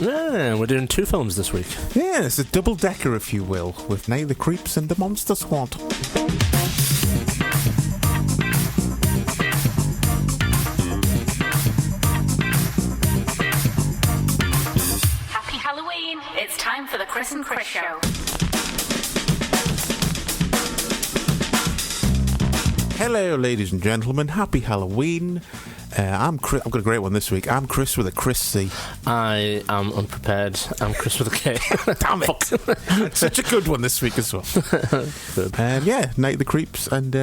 Yeah, we're doing 2 films this week. Yeah, it's a double-decker, if you will, with Night of the Creeps and the Monster Squad. Happy Halloween! It's time for the Chris and Chris Show. Hello, ladies and gentlemen. Happy Halloween. I'm Chris. I've got a great one this week. I'm Chris with a Chris C. I am unprepared. I'm Chris with a K. Damn it. Such a good one this week as well. Good. Yeah, Night of the Creeps and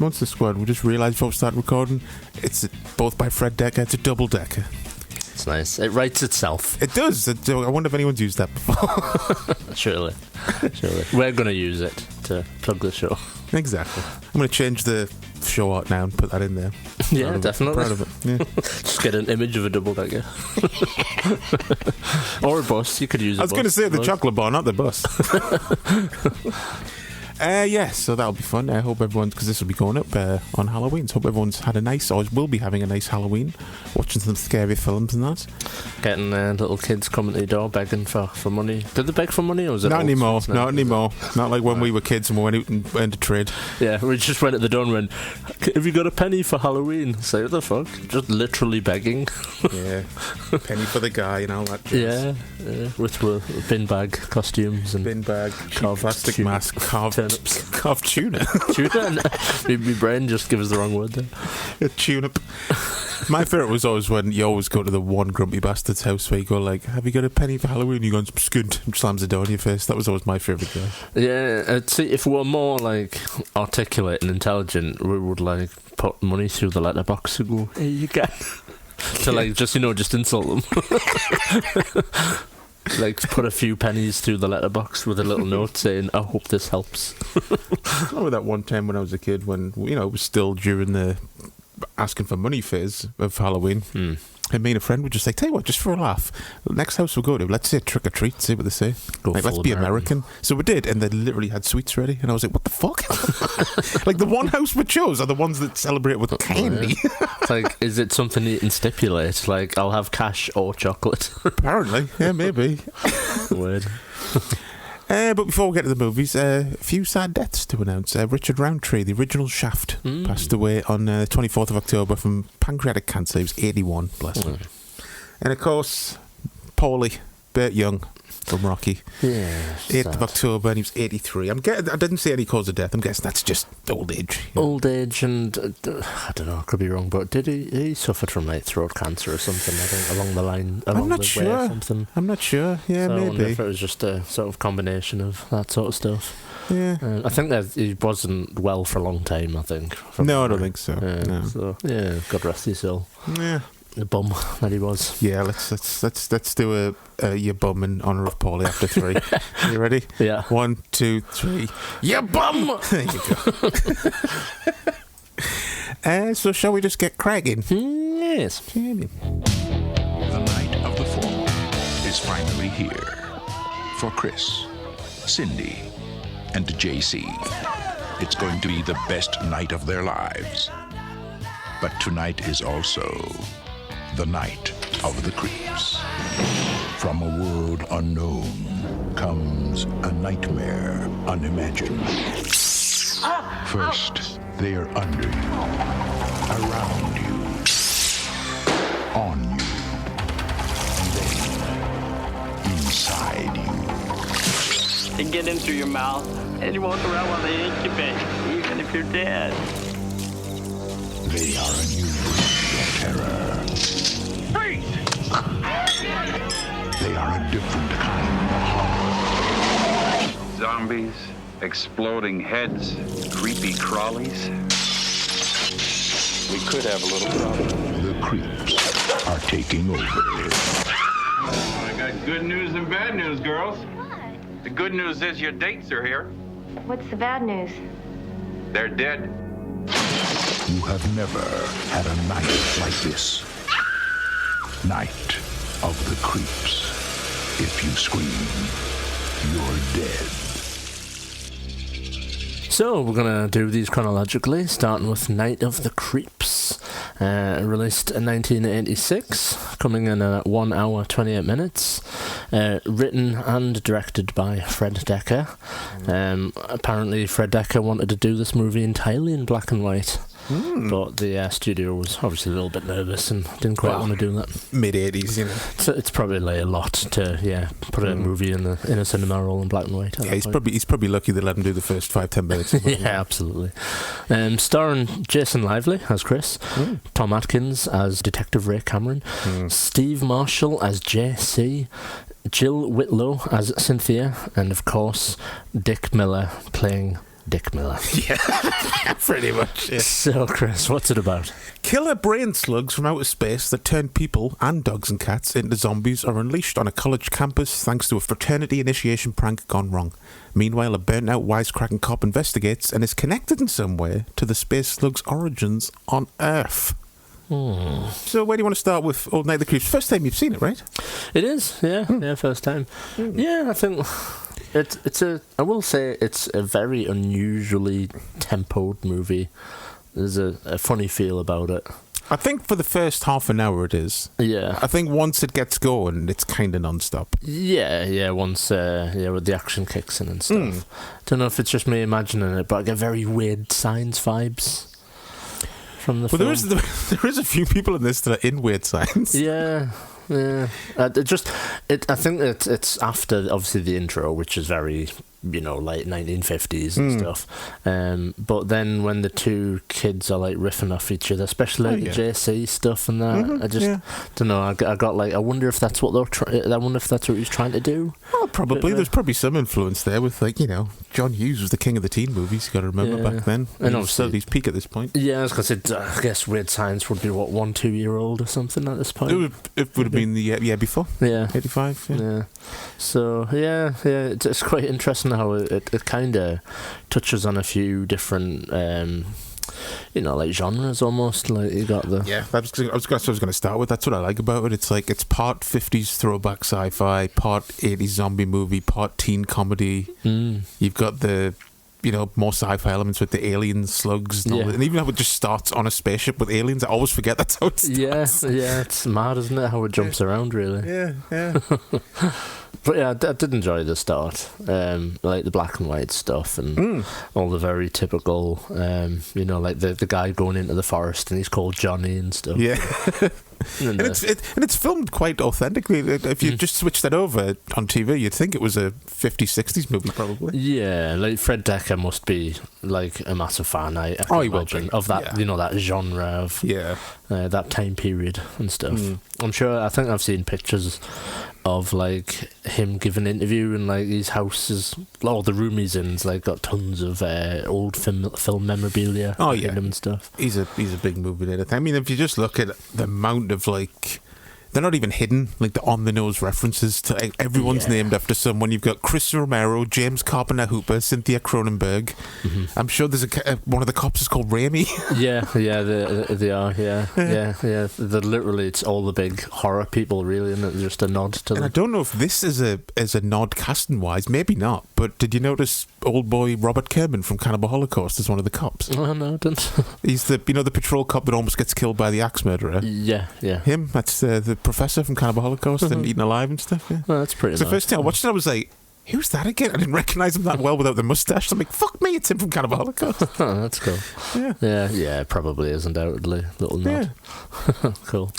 Monster Squad. We just realised before we started recording, it's both by Fred Dekker. It's a double-decker. It's nice. It writes itself. It does. I wonder if anyone's used that before. Surely. We're going to use it to plug the show. Exactly. I'm going to change the show art now and put that in there. Yeah, definitely. Proud of it. Yeah. Just get an image of a double-decker. Or a bus. You could use a bus. I was going to say the chocolate bar, not the bus. Yeah, so that'll be fun. I hope everyone's, because this will be going up on Halloween, so hope everyone's had a nice, or will be having a nice Halloween, watching some scary films and that. Getting little kids coming to the door begging for money. Did they beg for money, or was it Not old anymore, sorts now? not anymore. Not like when we were kids and we went out and went to trade. Yeah, we just went at the door and went, have you got a penny for Halloween? Say, what the fuck? Just literally begging. Yeah, penny for the guy and all that jazz. Yeah, with bin bag costumes and bin bag, carved plastic tuna, mask, carved tuna. Tuna? My brain just gives the wrong word there. A tune-up. My favourite was always when you always go to the one grumpy bastard's house where you go like, have you got a penny for Halloween? You go, skunt, and slams the door in your face. That was always my favourite guy. Yeah, see, if we were more like articulate and intelligent, we would like put money through the letterbox and go, here you go. To like just insult them. Like put a few pennies through the letterbox with a little note saying, I hope this helps. I remember that one time when I was a kid when, it was still during the asking for money phase of Halloween. And me and a friend would just say, tell you what, just for a laugh, next house we'll go to, let's say trick or treat, see what they say. Like, let's be American. So we did, and they literally had sweets ready, and I was like, what the fuck? Like, the one house we chose are the ones that celebrate with candy. It's like, is it something you can stipulate? Like, I'll have cash or chocolate. Apparently, yeah, maybe. Weird. But before we get to the movies, a few sad deaths to announce. Richard Roundtree, the original Shaft, passed away on the 24th of October from pancreatic cancer. He was 81, bless him. And of course, Paulie, Burt Young from Rocky. Yeah. 8th of October, and he was 83. I didn't see any cause of death. I'm guessing that's just old age. Old age, and I don't know, I could be wrong, but did he suffered from like throat cancer or something? I think along the line, I'm not sure. Way or something. I'm not sure. Yeah, so maybe. I wonder if it was just a sort of combination of that sort of stuff. Yeah. I think that he wasn't well for a long time. I think. No, I don't think so. No. So yeah, God rest his soul. Yeah. The bum that he was. Yeah, let's do a your bum in honour of Paulie after 3. You ready? Yeah. 1, 2, 3. Your bum. There you go. So shall we just get cracking? Yes. The night of the fall is finally here for Chris, Cindy, and JC. It's going to be the best night of their lives. But tonight is also the night of the creeps. From a world unknown comes a nightmare unimagined. First, they are under you, around you, on you, and then inside you. They get in through your mouth, and you walk around while they incubate, even if you're dead. They are a new breed of terror. Freeze! They are a different kind of horror. Zombies, exploding heads, creepy crawlies. We could have a little problem. The creeps are taking over. I got good news and bad news, girls. What? The good news is your dates are here. What's the bad news? They're dead. You have never had a night like this. Night of the creeps. If you scream, you're dead. So we're going to do these chronologically, starting with Night of the Creeps, released in 1986, coming in at 1 hour 28 minutes. Written and directed by Fred Dekker. Apparently Fred Dekker wanted to do this movie entirely in black and white. But the studio was obviously a little bit nervous and didn't quite want to do that. Mid-80s, you know. So it's probably like a lot to put a movie in a cinema all in black and white. Yeah, he's probably lucky they let him do the first 5-10 minutes. Yeah, absolutely. Starring Jason Lively as Chris, Tom Atkins as Detective Ray Cameron, Steve Marshall as JC, Jill Whitlow as Cynthia, and of course Dick Miller playing Dick Miller. Yeah, pretty much. Yeah. So, Chris, what's it about? Killer brain slugs from outer space that turn people and dogs and cats into zombies are unleashed on a college campus thanks to a fraternity initiation prank gone wrong. Meanwhile, a burnt-out wisecracking cop investigates and is connected in some way to the space slug's origins on Earth. So where do you want to start with Old Night of the Creeps? First time you've seen it, right? It is, yeah, first time. Yeah, I think... I will say it's a very unusually tempoed movie. There's a funny feel about it. I think for the first half an hour it is. Yeah. I think once it gets going, it's kind of non-stop. Yeah, once with the action kicks in and stuff. Don't know if it's just me imagining it, but I get very weird Signs vibes from the film. There is a few people in this that are in Weird Science. Yeah. I think it's after obviously the intro, which is very late 1950s and stuff. But then when the two kids are like riffing off each other, especially the JC stuff and that, I just don't know. I got like, I wonder if that's what I wonder if that's what he's trying to do. Well, probably. There's probably some influence there with John Hughes was the king of the teen movies. You got to remember back then, and obviously he's peak at this point. Yeah, I was gonna say, I guess Weird Science would be 1-2 year old or something at this point. It would have been the year before. Yeah, 85. Yeah. So it's quite interesting how it kind of touches on a few different like genres almost. Like you got the I was going to start with. That's what I like about it. It's like it's part 50s throwback sci-fi, part 80s zombie movie, part teen comedy. You've got the more sci-fi elements with the aliens, slugs, and all that. And even how it just starts on a spaceship with aliens. I always forget that's how it starts. Yeah, it's mad, isn't it? How it jumps around, really. Yeah. But yeah, I did enjoy the start, like the black and white stuff and all the very typical, like the guy going into the forest and he's called Johnny and stuff. Yeah. And it's filmed quite authentically. If you just switch that over on TV, you'd think it was a 50s, 60s movie, probably. Yeah, like Fred Dekker must be like a massive fan. I imagine of that, that genre of that time period and stuff. I'm sure. I think I've seen pictures of like him giving an interview and like his house is the room he's in's like got tons of old film memorabilia in him and stuff. He's a big movie editor. I mean, if you just look at the amount of like, they're not even hidden, like the on the nose references to everyone's named after someone. You've got Chris Romero, James Carpenter Hooper, Cynthia Cronenberg. I'm sure there's one of the cops is called Raimi. They are. Yeah. They're literally, it's all the big horror people, really, and it's just a nod to them. And I don't know if this is a nod casting wise, maybe not. But did you notice old boy Robert Kerman from Cannibal Holocaust is one of the cops? Oh no, I didn't. He's the the patrol cop that almost gets killed by the axe murderer. Yeah. Him. That's the professor from Cannibal Holocaust and Eaten Alive and stuff. Yeah. Well, that's pretty nice. The first time I watched it, I was like, who's that again? I didn't recognise him that well without the moustache. I'm like, fuck me, it's him from Cannibal Holocaust. Oh, that's cool. Yeah, probably is undoubtedly. Little nod. Cool.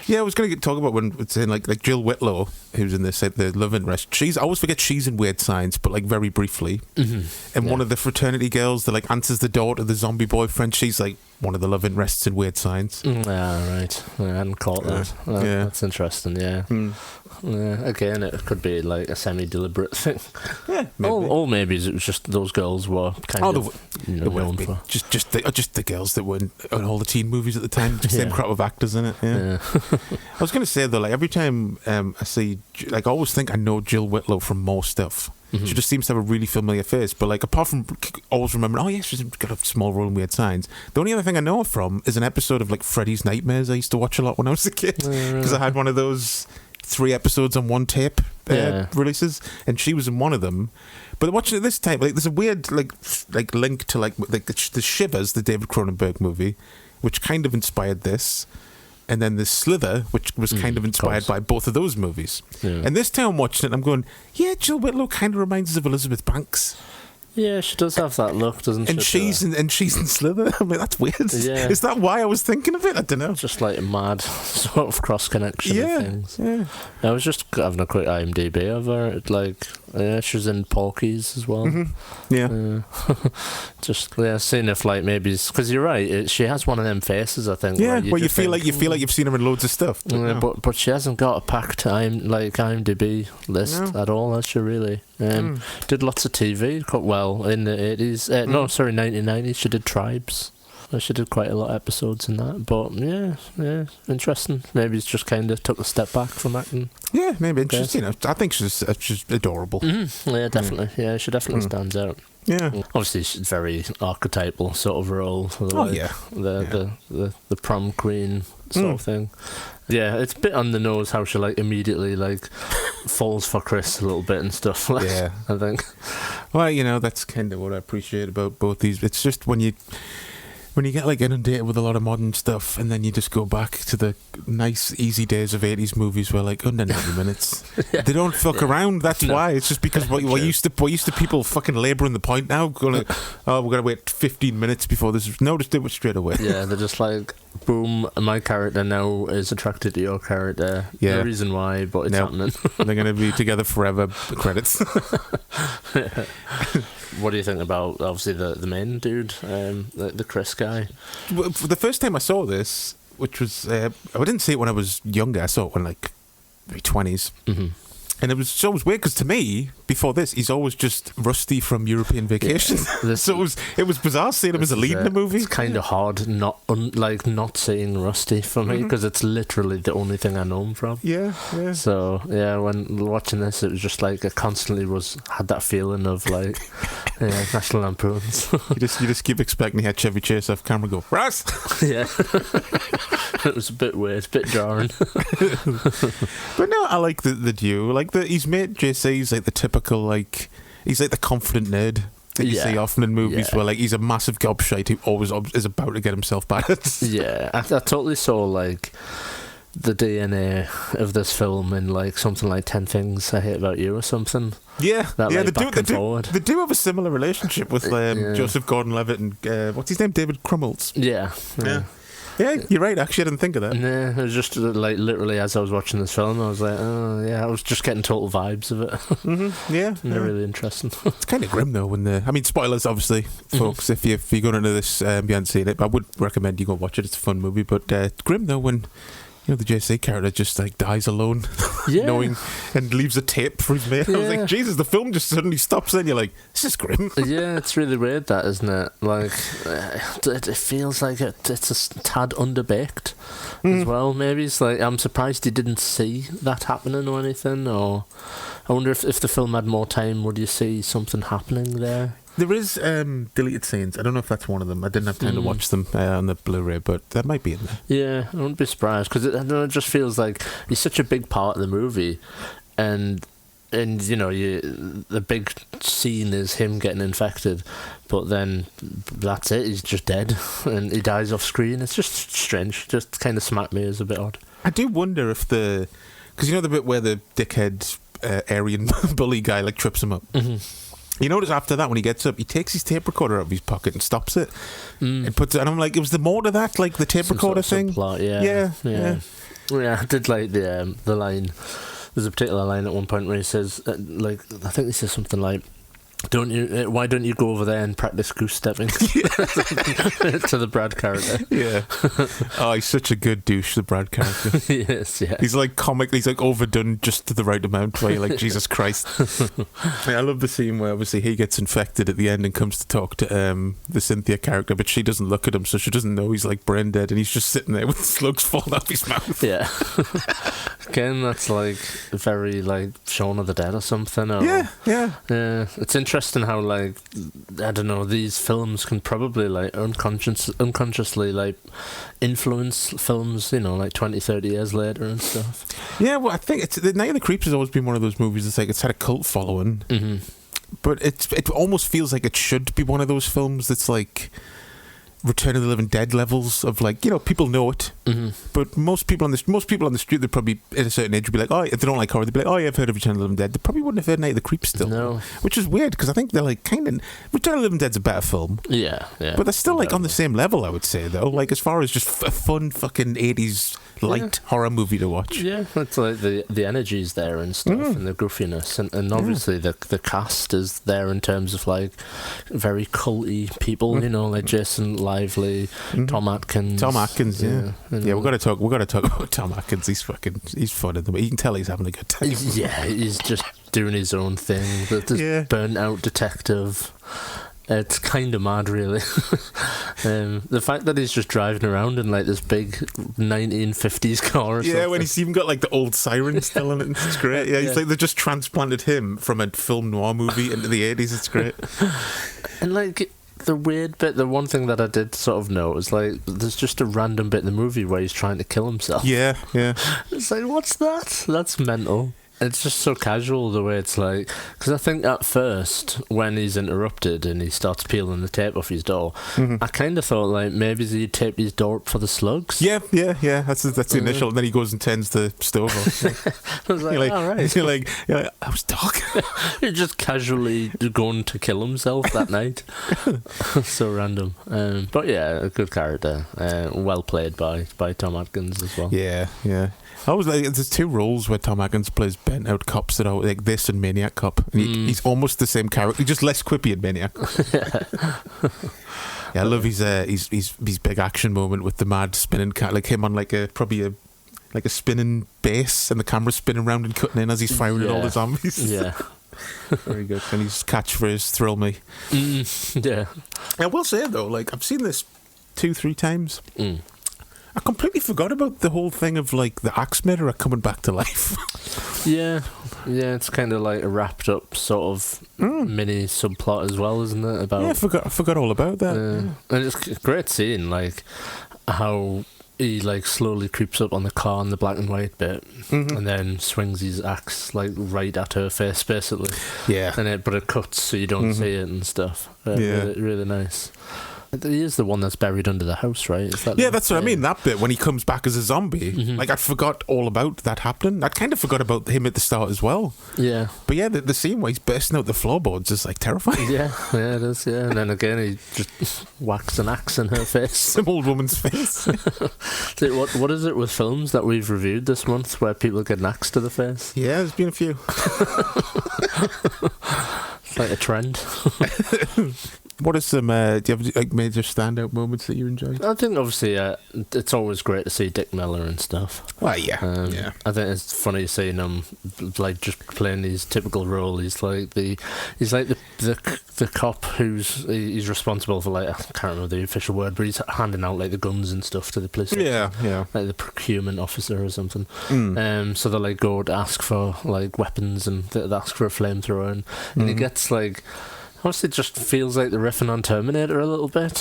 Yeah, I was going to talk about when it's in like Jill Whitlow, who's in this, the love interest. I always forget she's in Weird Science, but like very briefly. And one of the fraternity girls that like answers the door to the zombie boyfriend, she's like one of the love interests in Weird Science. Right. I hadn't caught that. That's interesting, yeah. Again, it could be like a semi-deliberate thing. Yeah, maybe. Maybe it was just those girls were kind of known for. Just the girls that were in all the teen movies at the time. Just the same crowd of actors in it. Yeah. I was going to say though, like every time I see, like I always think I know Jill Whitlow from more stuff. She just seems to have a really familiar face, but like apart from always remembering, she's got a small role in Weird Science. The only other thing I know her from is an episode of like Freddy's Nightmares I used to watch a lot when I was a kid because I had one of those 3 episodes on one tape releases, and she was in one of them. But watching it this time, like there's a weird like link to like the Shivers, the David Cronenberg movie, which kind of inspired this. and then there's Slither, which was kind of inspired by both of those movies. Yeah. And this time I'm watching it, I'm going, yeah, Jill Whitlow kind of reminds us of Elizabeth Banks. Yeah, she does have that look, doesn't And she? she's in Slither. I'm like, that's weird. Yeah. Is that why I was thinking of it? I don't know. Just like a mad sort of cross connection of things. Yeah. I was just having a quick IMDb of her. It, like, she was in Porky's as well. Yeah. Just seeing if like maybe because you're right, she has one of them faces. I think. Yeah. Where You feel like you've seen her in loads of stuff. But she hasn't got a packed IMDb list at all, has she? Really? Did lots of TV. Well, in the 80s. 1990s. She did Tribes. She did quite a lot of episodes in that. But yeah, interesting. Maybe it's just kind of took a step back from acting. Yeah, maybe. And she's, I think she's adorable. Yeah, definitely. Yeah, she definitely stands out. Yeah. Obviously, she's very archetypal sort of role. The prom queen sort of thing. Yeah, it's a bit on the nose how she like immediately like falls for Chris a little bit and stuff. Like, Yeah. I think. Well, that's kind of what I appreciate about both these. It's just when you get like inundated with a lot of modern stuff, and then you just go back to the nice, easy days of 80s movies where like under 90 minutes, they don't fuck around. That's why. It's just because we're used to people fucking labouring the point now, going like, oh, we're gonna wait 15 minutes before this. No, just do it straight away. Yeah, they're just like, boom, my character now is attracted to your character. Yeah. No reason why, but it's happening. They're gonna be together forever. Credits. What do you think about obviously the main dude, the Chris guy? Well, for the first time I saw this, which was I didn't see it when I was younger. I saw it when like maybe 20s. And it was always weird because to me, before this, he's always just Rusty from European Vacation. Yeah, so it was bizarre seeing him as a lead in the movie. It's kind of hard not seeing Rusty for me because it's literally the only thing I know him from. Yeah. So yeah, when watching this, it was just like it constantly had that feeling of like National Lampoons. you just keep expecting he had Chevy Chase off camera and go, Russ! Yeah. It was a bit weird, a bit jarring. But no, I like the duo. Like his mate JC is like the typical like he's like the confident nerd that you see often in movies where like he's a massive gobshite who always is about to get himself battered. Yeah, I totally saw like the DNA of this film in like something like 10 Things I Hate About You or something. Yeah, that, like, they do have a similar relationship with Joseph Gordon-Levitt and what's his name, David Krumholtz. Yeah, you're right. Actually, I didn't think of that. Yeah, it was just like literally as I was watching this film, I was like, oh yeah, I was just getting total vibes of it. Yeah, they're really interesting. It's kind of grim though. Spoilers, obviously, folks. If you're going into this, you haven't seen it, but I would recommend you go watch it. It's a fun movie, but grim though when the JC character just like dies alone, knowing and leaves a tape for his mate. I was like, Jesus, the film just suddenly stops. Then you're like, this is grim. Yeah, it's really weird, that, isn't it? Like, it feels like it's a tad underbaked as well. Maybe it's like I'm surprised he didn't see that happening or anything. Or I wonder if the film had more time, would you see something happening there? There is deleted scenes. I don't know if that's one of them. I didn't have time to watch them on the Blu-ray, but that might be in there. Yeah, I wouldn't be surprised because it just feels like he's such a big part of the movie, and the big scene is him getting infected, but then that's it. He's just dead, and he dies off screen. It's just strange. Just kind of smacked me as a bit odd. I do wonder if because the bit where the dickhead Aryan bully guy like trips him up. Mm-hmm. You notice after that when he gets up, he takes his tape recorder out of his pocket and stops it and puts it. And I'm like, was there more to that, like the tape recorder thing? Subplot, yeah. I did like the line. There's a particular line at one point where he says, I think he says something like, why don't you go over there and practice goose stepping? To the Brad character. Yeah. Oh, he's such a good douche, the Brad character. Yes, yeah. He's like he's like overdone just to the right amount where you're like, Jesus Christ. I love the scene where obviously he gets infected at the end and comes to talk to the Cynthia character, but she doesn't look at him, so she doesn't know he's like brain dead, and he's just sitting there with slugs falling out his mouth. Yeah. Again, that's like very like Shaun of the Dead or something. Or, yeah. It's interesting how like I don't know, these films can probably like unconsciously like influence films, like 20-30 years later and stuff. Yeah, well, I think Night of the Creeps has always been one of those movies that's like it's had a cult following, but it almost feels like it should be one of those films that's like Return of the Living Dead levels of like, people know it, but most people on the street, they'd probably at a certain age would be like, oh, if they don't like horror, they'd be like, oh yeah, I've heard of Return of the Living Dead. They probably wouldn't have heard Night of the Creeps still, No. which is weird because I think they're like kind of Return of the Living Dead's a better film, Yeah. but they're still like on the same level, I would say though. Like as far as just a fun fucking 80s light horror movie to watch. Yeah, it's like the energy's there and stuff, and the goofiness, and obviously the cast is there in terms of like very culty people, like Jason Lively, Tom Atkins. Yeah. We got to talk about Tom Atkins. He's fun in the way. You can tell he's having a good time. Yeah, he's just doing his own thing. This burnt out detective. It's kind of mad, really. The fact that he's just driving around in like this big 1950s car. Or something. When he's even got like the old siren still in it. It's great. Yeah, he's like they just transplanted him from a film noir movie into the 80s. It's great. And like the weird bit, the one thing that I did sort of know is like there's just a random bit in the movie where he's trying to kill himself. Yeah. It's like, what's that? That's mental. It's just so casual the way it's like, because I think at first when he's interrupted and he starts peeling the tape off his door, I kind of thought like maybe he'd tape his door up for the slugs. Yeah. That's the initial. And then he goes and turns the stove off. I was like, all right. You're like, I was talking. He's just casually going to kill himself that night. So random. But yeah, a good character. Well played by Tom Atkins as well. Yeah. I was like, there's two roles where Tom Atkins plays bent out cops that are like this and Maniac Cop. And he's almost the same character, he's just less quippy in Maniac. Yeah, I love his big action moment with the mad spinning cat, like him on like a spinning base and the camera spinning around and cutting in as he's firing at all the zombies. Yeah. Very good. And his catchphrase, thrill me. Yeah. I will say though, like I've seen this 2-3 times. I completely forgot about the whole thing of like the axe murderer coming back to life. Yeah, it's kind of like a wrapped up sort of mini subplot as well, isn't it? About I forgot all about that. And it's a great scene, like how he like slowly creeps up on the car in the black and white bit, and then swings his axe like right at her face, basically. Yeah, but it cuts so you don't see it and stuff. Really nice. He is the one that's buried under the house, right? That's what I mean. That bit when he comes back as a zombie, like I forgot all about that happening. I kind of forgot about him at the start as well. Yeah, but yeah, the scene where he's bursting out the floorboards is like terrifying. Yeah, it is. Yeah, and then again he just whacks an axe in her face, some old woman's face. What is it with films that we've reviewed this month where people get an axe to the face? Yeah, there's been a few. It's like a trend. What are some? Do you have like major standout moments that you enjoyed? I think obviously it's always great to see Dick Miller and stuff. Well, yeah. I think it's funny seeing him like just playing his typical role. He's like the cop he's responsible for like I can't remember the official word, but he's handing out like the guns and stuff to the police. Yeah. Like the procurement officer or something. So they like go to ask for like weapons and they ask for a flamethrower and he gets like. Honestly, it just feels like the riffing on Terminator a little bit.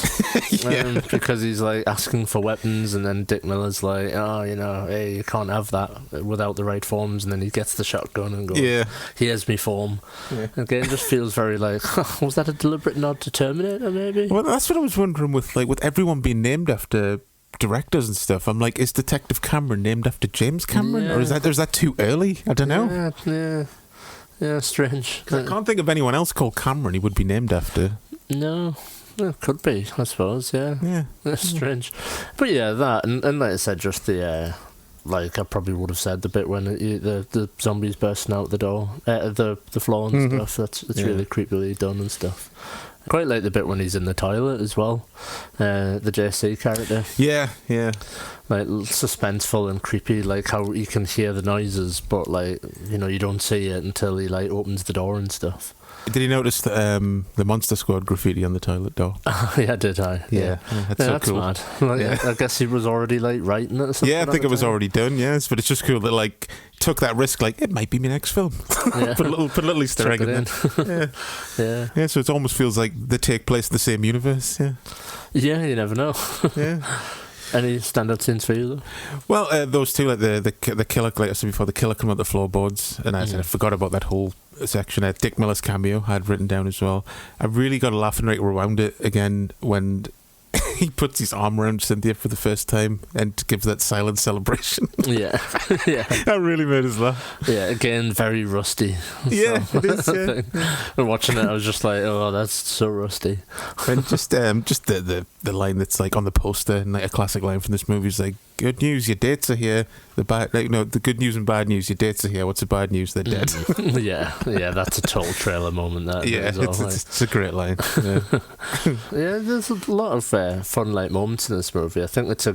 Because he's like asking for weapons and then Dick Miller's like, hey, you can't have that without the right forms, and then he gets the shotgun and goes, here's me form. Again, it just feels very like, was that a deliberate nod to Terminator maybe? Well, that's what I was wondering with everyone being named after directors and stuff. I'm like, is Detective Cameron named after James Cameron? Or is that too early? I don't know. Yeah, strange. I can't think of anyone else called Cameron he would be named after. No, it could be, I suppose, yeah. That's strange. But yeah, that, and like I said, just the, like I probably would have said the bit when the zombies bursting out the door, the floor and stuff, that's really creepily done and stuff. Quite like the bit when he's in the toilet as well, the JC character. Yeah. Like suspenseful and creepy, like how you can hear the noises, but like you don't see it until he like opens the door and stuff. Did you notice the Monster Squad graffiti on the toilet door? Yeah, did I? Yeah, that's cool. Mad. I guess he was already like writing it or something. Yeah, I think it was already done. Yes, but it's just cool that like took that risk. Like it might be my next film. put a little Easter egg in there. Yeah. So it almost feels like they take place in the same universe. Yeah, you never know. Yeah. Any standout scenes for you though? Well, those two, like the killer, like I said before, the killer coming out the floorboards, and I forgot about that whole section. Dick Miller's cameo I had written down as well. I really got a laugh and right around it again when he puts his arm around Cynthia for the first time and gives that silent celebration. Yeah. Yeah. That really made us laugh. Yeah, again, very rusty. Yeah, it is, yeah. And watching it, I was just like, oh, that's so rusty. And just the line that's like on the poster, and like a classic line from this movie is like, "Good news, your dates are here. The bad, like, no, the good news and bad news, your dates are here. What's the bad news? They're dead." Yeah, that's a total trailer moment. That Yeah, as well, it's a great line. Yeah. Yeah, there's a lot of fun like moments in this movie. I think it's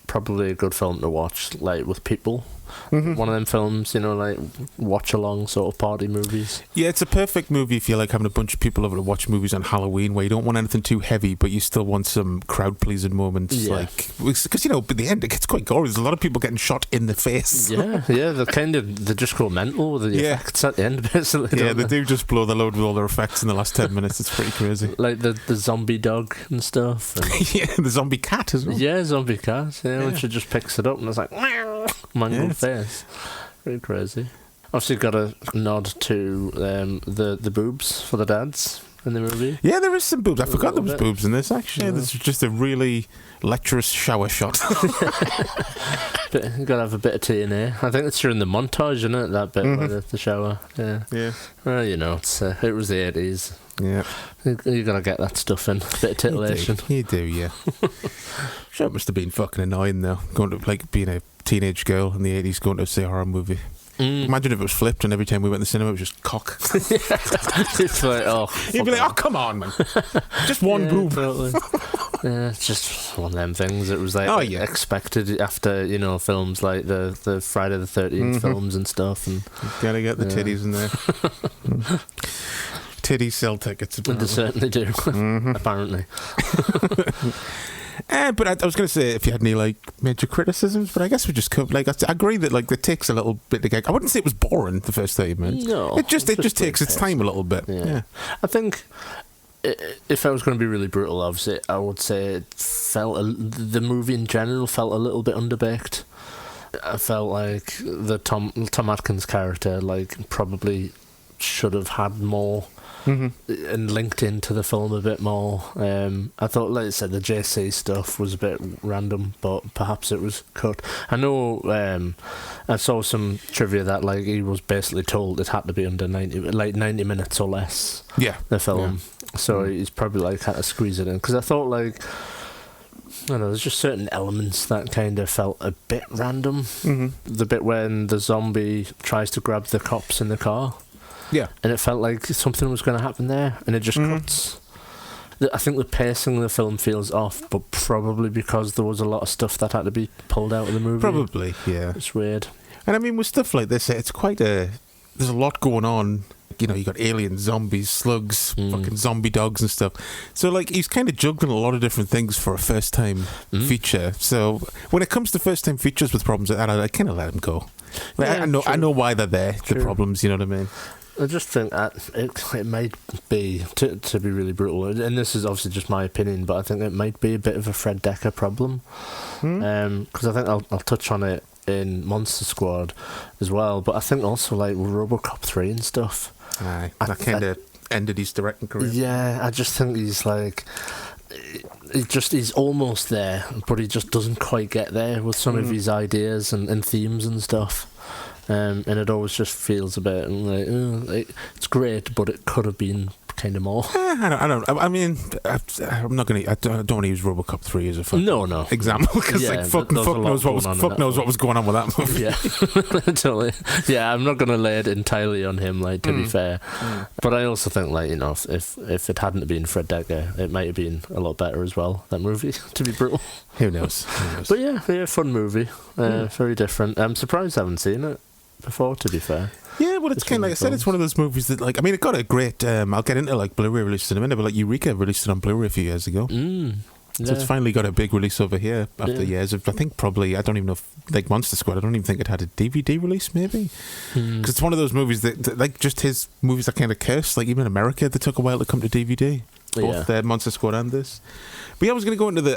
probably a good film to watch like with people. One of them films, like watch along sort of party movies. Yeah, it's a perfect movie if you like having a bunch of people over to watch movies on Halloween, where you don't want anything too heavy, but you still want some crowd pleasing moments. Yeah. Like, because by the end it gets quite gory. There's a lot of people getting shot in the face. Yeah, they just go mental with the effects at the end, basically. Yeah, they do just blow the load with all their effects in the last 10 minutes. It's pretty crazy. Like the zombie dog and stuff. And Yeah, the zombie cat as well. yeah, zombie cat. Yeah, when she just picks it up and it's like mangled face. Very crazy. Obviously, got a nod to the boobs for the dads in the movie. Yeah, there is some boobs. I forgot there was bit. boobs in this, actually. Yeah. There's just a really lecherous shower shot. You gotta have a bit of TNA. I think it's during the montage, isn't it? That bit where the shower. Yeah. Yeah. Well, it was the 80s. Yeah. You gotta get that stuff in. A bit of titillation. You do, yeah. Sure, it must have been fucking annoying, though, going to, like, being a teenage girl in the 80s going to see a horror movie. Imagine if it was flipped and every time we went to the cinema it was just cock. It's like, oh. You'd be like, oh, come on, man. Just one boob. Totally. Yeah, it's just one of them things. It was like expected after, films like the Friday the 13th films and stuff. And gotta get the titties in there. Titties sell tickets. They certainly do, apparently. But I was going to say if you had any like major criticisms, but I guess we just covered. Like, I agree that like it takes a little bit to get. I wouldn't say it was boring the first 30 minutes. No, it just takes its time a little bit. Yeah. I think if I was going to be really brutal, obviously, I would say the movie in general felt a little bit underbaked. I felt like the Tom Atkins character like probably should have had more. And linked into the film a bit more. I thought, like I said, the JC stuff was a bit random, but perhaps it was cut. I know I saw some trivia that like he was basically told it had to be under 90 minutes or less. Yeah, the film. Yeah. So he's probably like had to squeeze it in, because I thought like, I don't know, there's just certain elements that kind of felt a bit random. The bit when the zombie tries to grab the cops in the car. Yeah. And it felt like something was going to happen there, and it just cuts. I think the pacing of the film feels off, but probably because there was a lot of stuff that had to be pulled out of the movie. Probably, yeah. It's weird. And I mean, with stuff like this, it's quite there's a lot going on. You got aliens, zombies, slugs, fucking zombie dogs and stuff. So, like, he's kind of juggling a lot of different things for a first-time feature. So, when it comes to first-time features with problems like that, I kind of let him go. Like, Yeah, I know why they're there, the problems, you know what I mean? I just think that it might be, to be really brutal, and this is obviously just my opinion, but I think it might be a bit of a Fred Dekker problem. Because I think I'll touch on it in Monster Squad as well, but I think also like with RoboCop 3 and stuff. Aye, that kind of ended his directing career. Yeah, I just think he's like... He's almost there, but he just doesn't quite get there with some of his ideas and themes and stuff. And it always just feels a bit like, it's great, but it could have been kind of more. I don't. I mean, I'm not gonna. I don't want to use RoboCop 3 as a fucking example, because fuck knows what was going on with that movie. Yeah, totally. Yeah, I'm not gonna lay it entirely on him. Like, to be fair, but I also think like if it hadn't been Fred Dekker, it might have been a lot better as well. That movie, to be brutal. Who knows? But yeah, fun movie. Very different. I'm surprised I haven't seen it before, to be fair. Yeah, well, it's kind of like I said, it's one of those movies that, like, I mean, it got a great. I'll get into like Blu-ray releases in a minute, but like Eureka released it on Blu-ray a few years ago. So it's finally got a big release over here after years of, I think probably, I don't even know if, like Monster Squad, I don't even think it had a DVD release, maybe, because it's one of those movies that like just his movies are kind of cursed. Like even in America, they took a while to come to DVD. Both Monster Squad and this. But yeah, I was going to go into the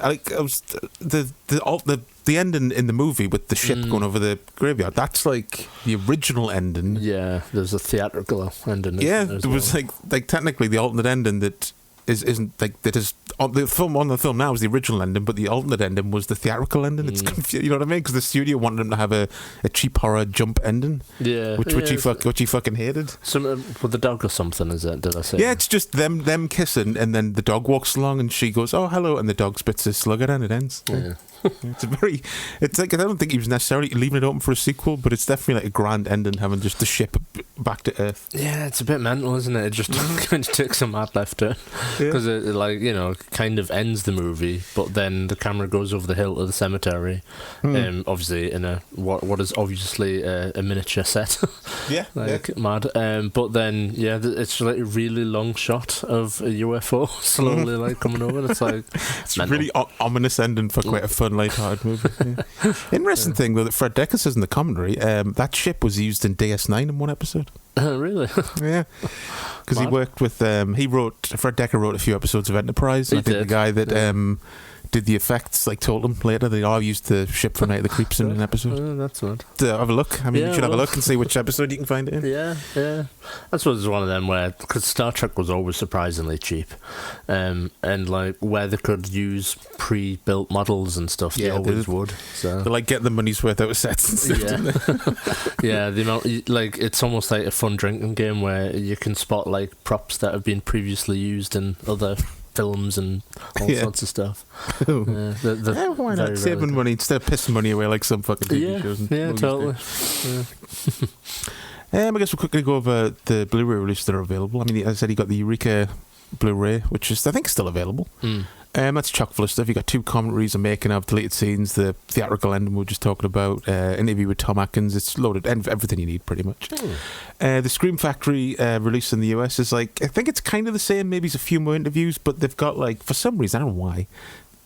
ending in the movie with the ship going over the graveyard. That's like the original ending. Yeah, there's a theatrical ending. Yeah, there was like technically the alternate ending that isn't like that is on the film now is the original ending, but the alternate ending was the theatrical ending. It's confusing, you know what I mean? Because the studio wanted him to have a cheap horror jump ending, which he fucking hated. Some with the dog or something, is it? Did I say? Yeah, it's just them kissing, and then the dog walks along, and she goes, "Oh, hello," and the dog spits his slug at her, and it ends. Yeah. It's like I don't think he was necessarily leaving it open for a sequel, but it's definitely like a grand ending, having just the ship back to Earth. Yeah, it's a bit mental, isn't it? It just kind of takes a mad left turn because it like kind of ends the movie, but then the camera goes over the hill to the cemetery, obviously in a what is obviously a miniature set. Mad. But then it's like a really long shot of a UFO slowly like coming over. And it's like it's a really ominous ending for quite a fun, light-hearted movie. Yeah. Interesting thing though that Fred Dekker says in the commentary, that ship was used in DS9 in one episode. Really? Yeah, because he worked with Fred Dekker wrote a few episodes of Enterprise. And I think the guy that did the effects told him later they all used the ship from Night of the Creeps in an episode. That's good. Have a look. I mean, you should have a look and see which episode you can find it in. Yeah. That's what was one of them where, because Star Trek was always surprisingly cheap, and like where they could use pre-built models and stuff, they always would. So they get the money's worth out of sets and stuff. Yeah, the amount it's almost like a fun drinking game where you can spot like props that have been previously used in other films and all sorts of stuff. Why not? Saving money instead of pissing money away like some fucking TV shows. Yeah, totally. I guess we'll quickly go over the Blu-ray releases that are available. I mean, as I said, you got the Eureka Blu-ray, which is I think still available. That's chock full of stuff. You got 2 commentaries, a making of, deleted scenes, the theatrical ending we were just talking about, interview with Tom Atkins. It's loaded, and everything you need pretty much. The Scream Factory release in the US is I think it's kind of the same. Maybe it's a few more interviews, but they've got for some reason, I don't know why.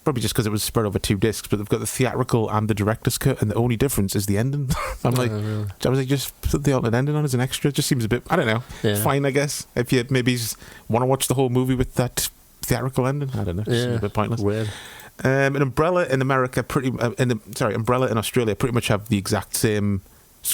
Probably just because it was spread over 2 discs, but they've got the theatrical and the director's cut, and the only difference is the ending. I'm really? I was just put the alternate ending on as an extra. It just seems a bit, I don't know, fine, I guess. If you maybe want to watch the whole movie with that theatrical ending, I don't know. It seems a bit pointless. Weird. And Umbrella in America, Umbrella in Australia pretty much have the exact same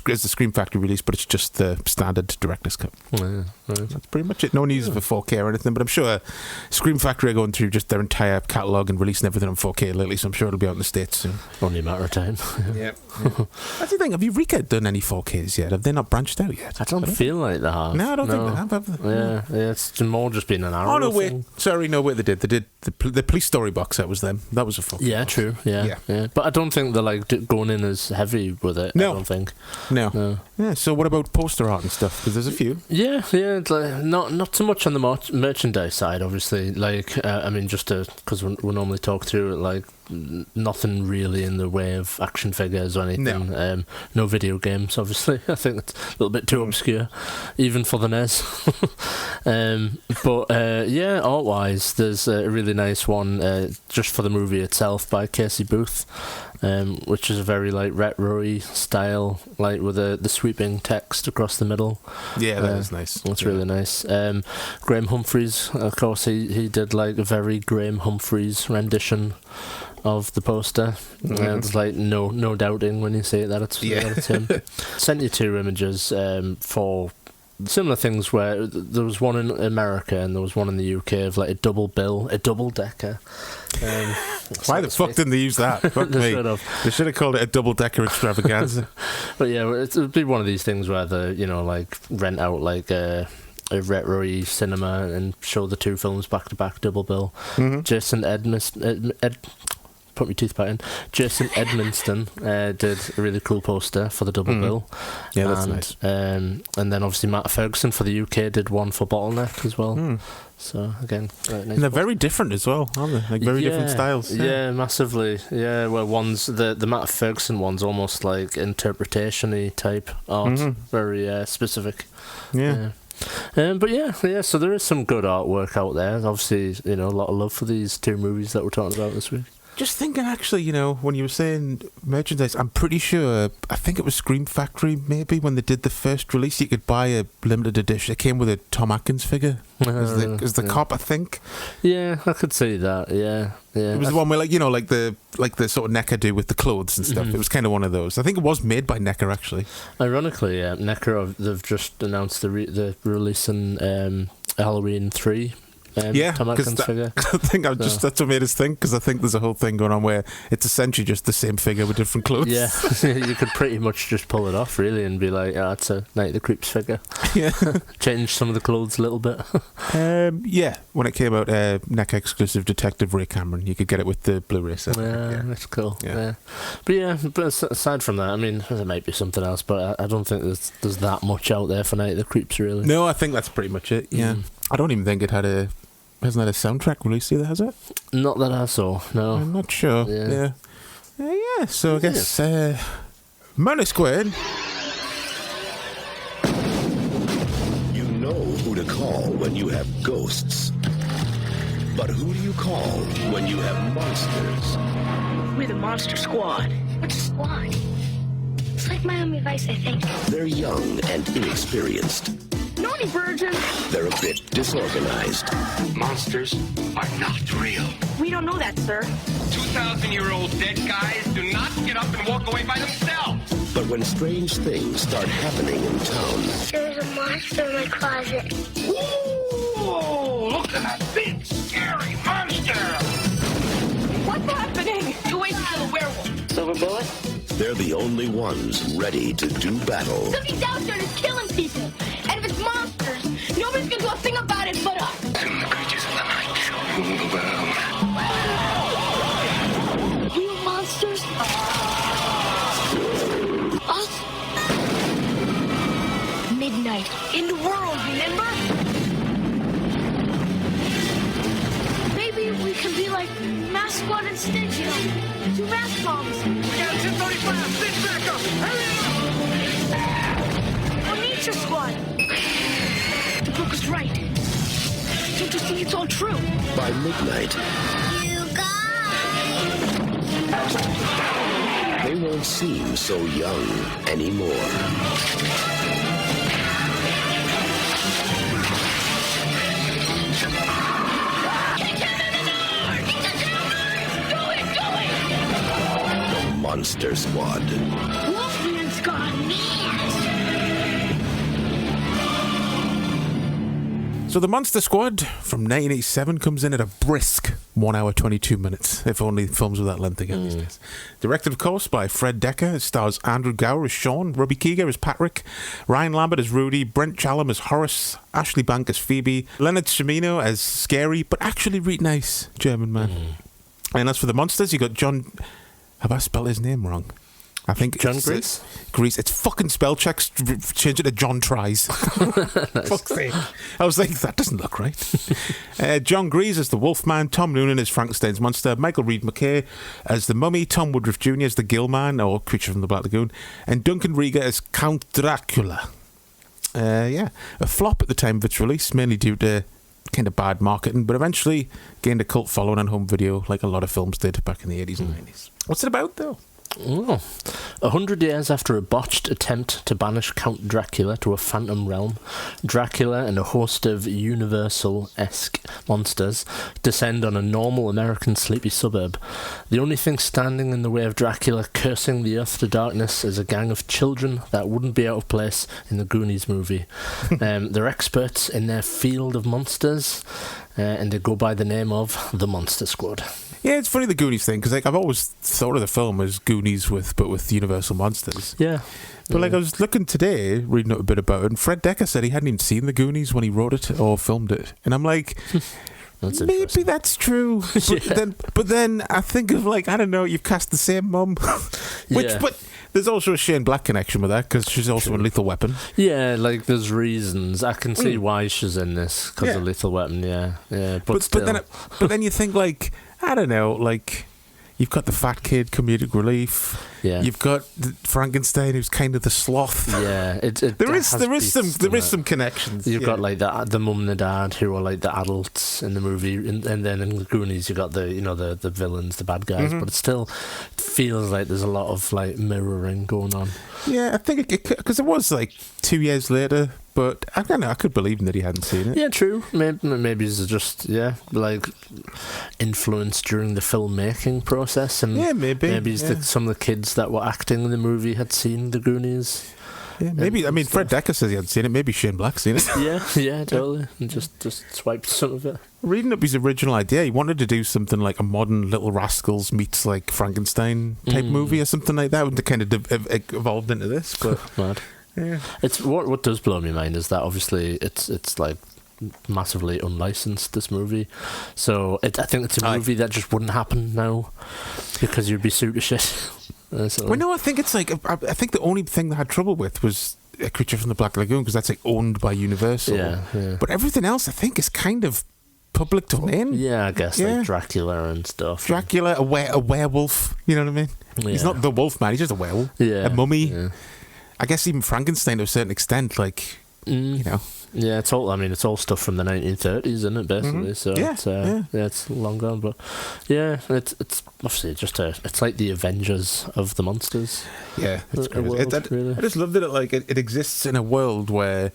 as the Scream Factory release, but it's just the standard director's cut. That's pretty much it. No news for 4K or anything, but I'm sure Scream Factory are going through just their entire catalogue and releasing everything on 4K lately, so I'm sure it'll be out in the States soon. Only a matter of time. That's the thing. Have Eureka done any 4Ks yet? Have they not branched out yet? I don't feel like they have. No, I don't think they have they? Yeah, it's more just been an hour. Oh, no, wait. Sorry, no, wait, they did. They did the Police Story box set was them. That was a 4K. Yeah, true. Yeah. But I don't think they're going in as heavy with it. No. I don't think. No. Yeah, so what about poster art and stuff? Because there's a few. Yeah, it's not so much on the merchandise side, obviously. I mean, just because we normally talk through it, nothing really in the way of action figures or anything. No video games, obviously. I think it's a little bit too obscure, even for the NES. But art-wise, there's a really nice one just for the movie itself by Casey Booth. Which is a very retro-y style, with the sweeping text across the middle. Yeah, that is nice. That's really nice. Graham Humphreys, of course, he did a very Graham Humphreys rendition of the poster. There's no doubting when you say that it's him. Sent you 2 images for similar things where there was one in America and there was one in the UK of a double decker. Why the fuck didn't they use that? Fuck me. They should have called it a double decker extravaganza. But yeah, it would be one of these things where they rent out a retro-y cinema and show the 2 films back to back, double bill. Jason put my tooth back in. Jason Edmonston did a really cool poster for the double bill. Yeah, that's nice. And then obviously Matt Ferguson for the UK did one for Bottleneck as well. So again, nice. And they're very different as well, aren't they? Very different styles. Yeah, massively. Yeah, well, one's the Matt Ferguson one's almost interpretation-y type art, very specific. Yeah. But so there is some good artwork out there. Obviously, a lot of love for these 2 movies that we're talking about this week. Just thinking, actually, when you were saying merchandise, I'm pretty sure, I think it was Scream Factory, maybe, when they did the first release, you could buy a limited edition. It came with a Tom Atkins figure as the cop, I think. Yeah, I could see that, yeah. It was the one where, like the sort of Necker do with the clothes and stuff. It was kind of one of those. I think it was made by Necker, actually. Ironically, Necker, they've just announced the release in Halloween 3. Tom Atkins figure. I think that's what made us think, because I think there's a whole thing going on where it's essentially just the same figure with different clothes. Yeah, you could pretty much just pull it off, really, and be like, it's a Night of the Creeps figure. Yeah. Change some of the clothes a little bit. Yeah, when it came out, neck exclusive Detective Ray Cameron, you could get it with the Blu-ray set. Yeah, that's cool. Yeah. But aside from that, I mean, there might be something else, but I don't think there's that much out there for Night of the Creeps, really. No, I think that's pretty much it. Yeah, I don't even think it hasn't had a soundtrack release either, has it? Not that I saw. No, I'm not sure. Yeah. So I guess Money Squared. You know who to call when you have ghosts, but who do you call when you have monsters? We're the Monster Squad. What's a squad? It's like Miami Vice, I think. They're young and inexperienced. Naughty virgin. They're a bit disorganized. Monsters are not real. We don't know that, sir. 2,000-year-old dead guys do not get up and walk away by themselves. But when strange things start happening in town, There's a monster in my closet. Whoa! Look at that big, scary monster! What's happening? You wait till the werewolf. Silver bullet? they're the only ones ready to do battle. So he's out there and he's killing people. And if it's monsters, nobody's gonna do a thing about it but us. Soon the creatures of the night shall rule the world. Real monsters? Us? Midnight. In the world, remember? Maybe we can be like Mask Squad and Stitch, you know? Two mask bombs. Yeah, 1035, Stitch back up! Hurry Or Nature Squad. The book is right. Don't you see it's all true? By midnight, You guys! they won't seem so young anymore. Monster Squad. Wolfman Squad. So the Monster Squad from 1987 comes in at a brisk 1 hour 22 minutes, if only films with that length again these days. Directed, of course, by Fred Dekker. It stars Andrew Gower as Sean, Robbie Keeger as Patrick, Ryan Lambert as Rudy, Brent Challam as Horace, Ashley Bank as Phoebe, Leonard Cimino as Scary, but actually really nice German man. And as for the monsters, you got John... Have I spelled his name wrong? I think John it's, Grease? Grease. It's fucking spell checks. Change it to John Tries. Fuck's sake. I was like, that doesn't look right. John Grease as the Wolfman, Tom Noonan as Frankenstein's monster, Michael Reed McKay as the Mummy, Tom Woodruff Jr. as the Gillman, or Creature from the Black Lagoon, and Duncan Rieger as Count Dracula. A flop at the time of its release, mainly due to kind of bad marketing, but eventually gained a cult following on home video, like a lot of films did back in the 80s and 90s. What's it about, though? 100 years after a botched attempt to banish Count Dracula to a phantom realm, Dracula and a host of Universal-esque monsters descend on a normal American sleepy suburb. The only thing standing in the way of Dracula cursing the earth to darkness is a gang of children that wouldn't be out of place in the Goonies movie. They're experts in their field of monsters, and they go by the name of the Monster Squad. Yeah, it's funny, the Goonies thing, because I've always thought of the film as Goonies with Universal monsters. Yeah. But I was looking today, reading up a bit about it, and Fred Dekker said he hadn't even seen the Goonies when he wrote it or filmed it. And I'm like, maybe that's true. But then I think of, like, I don't know, you've cast the same mum. But there's also a Shane Black connection with that, because she's also in Lethal Weapon. Yeah, like, there's reasons. I can see why she's in this, because of Lethal Weapon, yeah. But then you think, like, I don't know, like, you've got the fat kid, comedic relief. Yeah. You've got Frankenstein, who's kind of the sloth. Yeah, there is some connections. You've got like the mum and the dad who are like the adults in the movie, and then in the Goonies you've got the villains, the bad guys. But it still feels like there's a lot of like mirroring going on. Yeah, I think because it was like 2 years later. But I don't know, I could believe that he hadn't seen it. Yeah, true. Maybe it's just like influence during the filmmaking process, and maybe some of the kids that were acting in the movie had seen the Goonies. Yeah, maybe. I mean, Fred Dekker says he hadn't seen it. Maybe Shane Black's seen it. Yeah, totally. And just swiped some of it. Reading up his original idea, he wanted to do something like a modern Little Rascals meets like Frankenstein type movie or something like that, and to kind of evolved into this. But Mad. yeah, It's what does blow my mind is that obviously it's like massively unlicensed, this movie, so I think it's a movie that just wouldn't happen now because you'd be sued to shit. Well, no, I think it's like I think the only thing they had trouble with was A Creature from the Black Lagoon, because that's like owned by Universal. Yeah. But everything else, I think, is kind of public domain. Yeah, I guess like Dracula and stuff. Dracula, a werewolf. You know what I mean? Yeah. He's not the wolf man. He's just a werewolf. Yeah, a mummy. Yeah. I guess even Frankenstein to a certain extent, like you know. Yeah, it's all stuff from the 1930s, isn't it? Basically, so Yeah, it's long gone, but yeah, it's obviously just it's like the Avengers of the monsters. Yeah, it's crazy. Really. I just love that it exists in a world where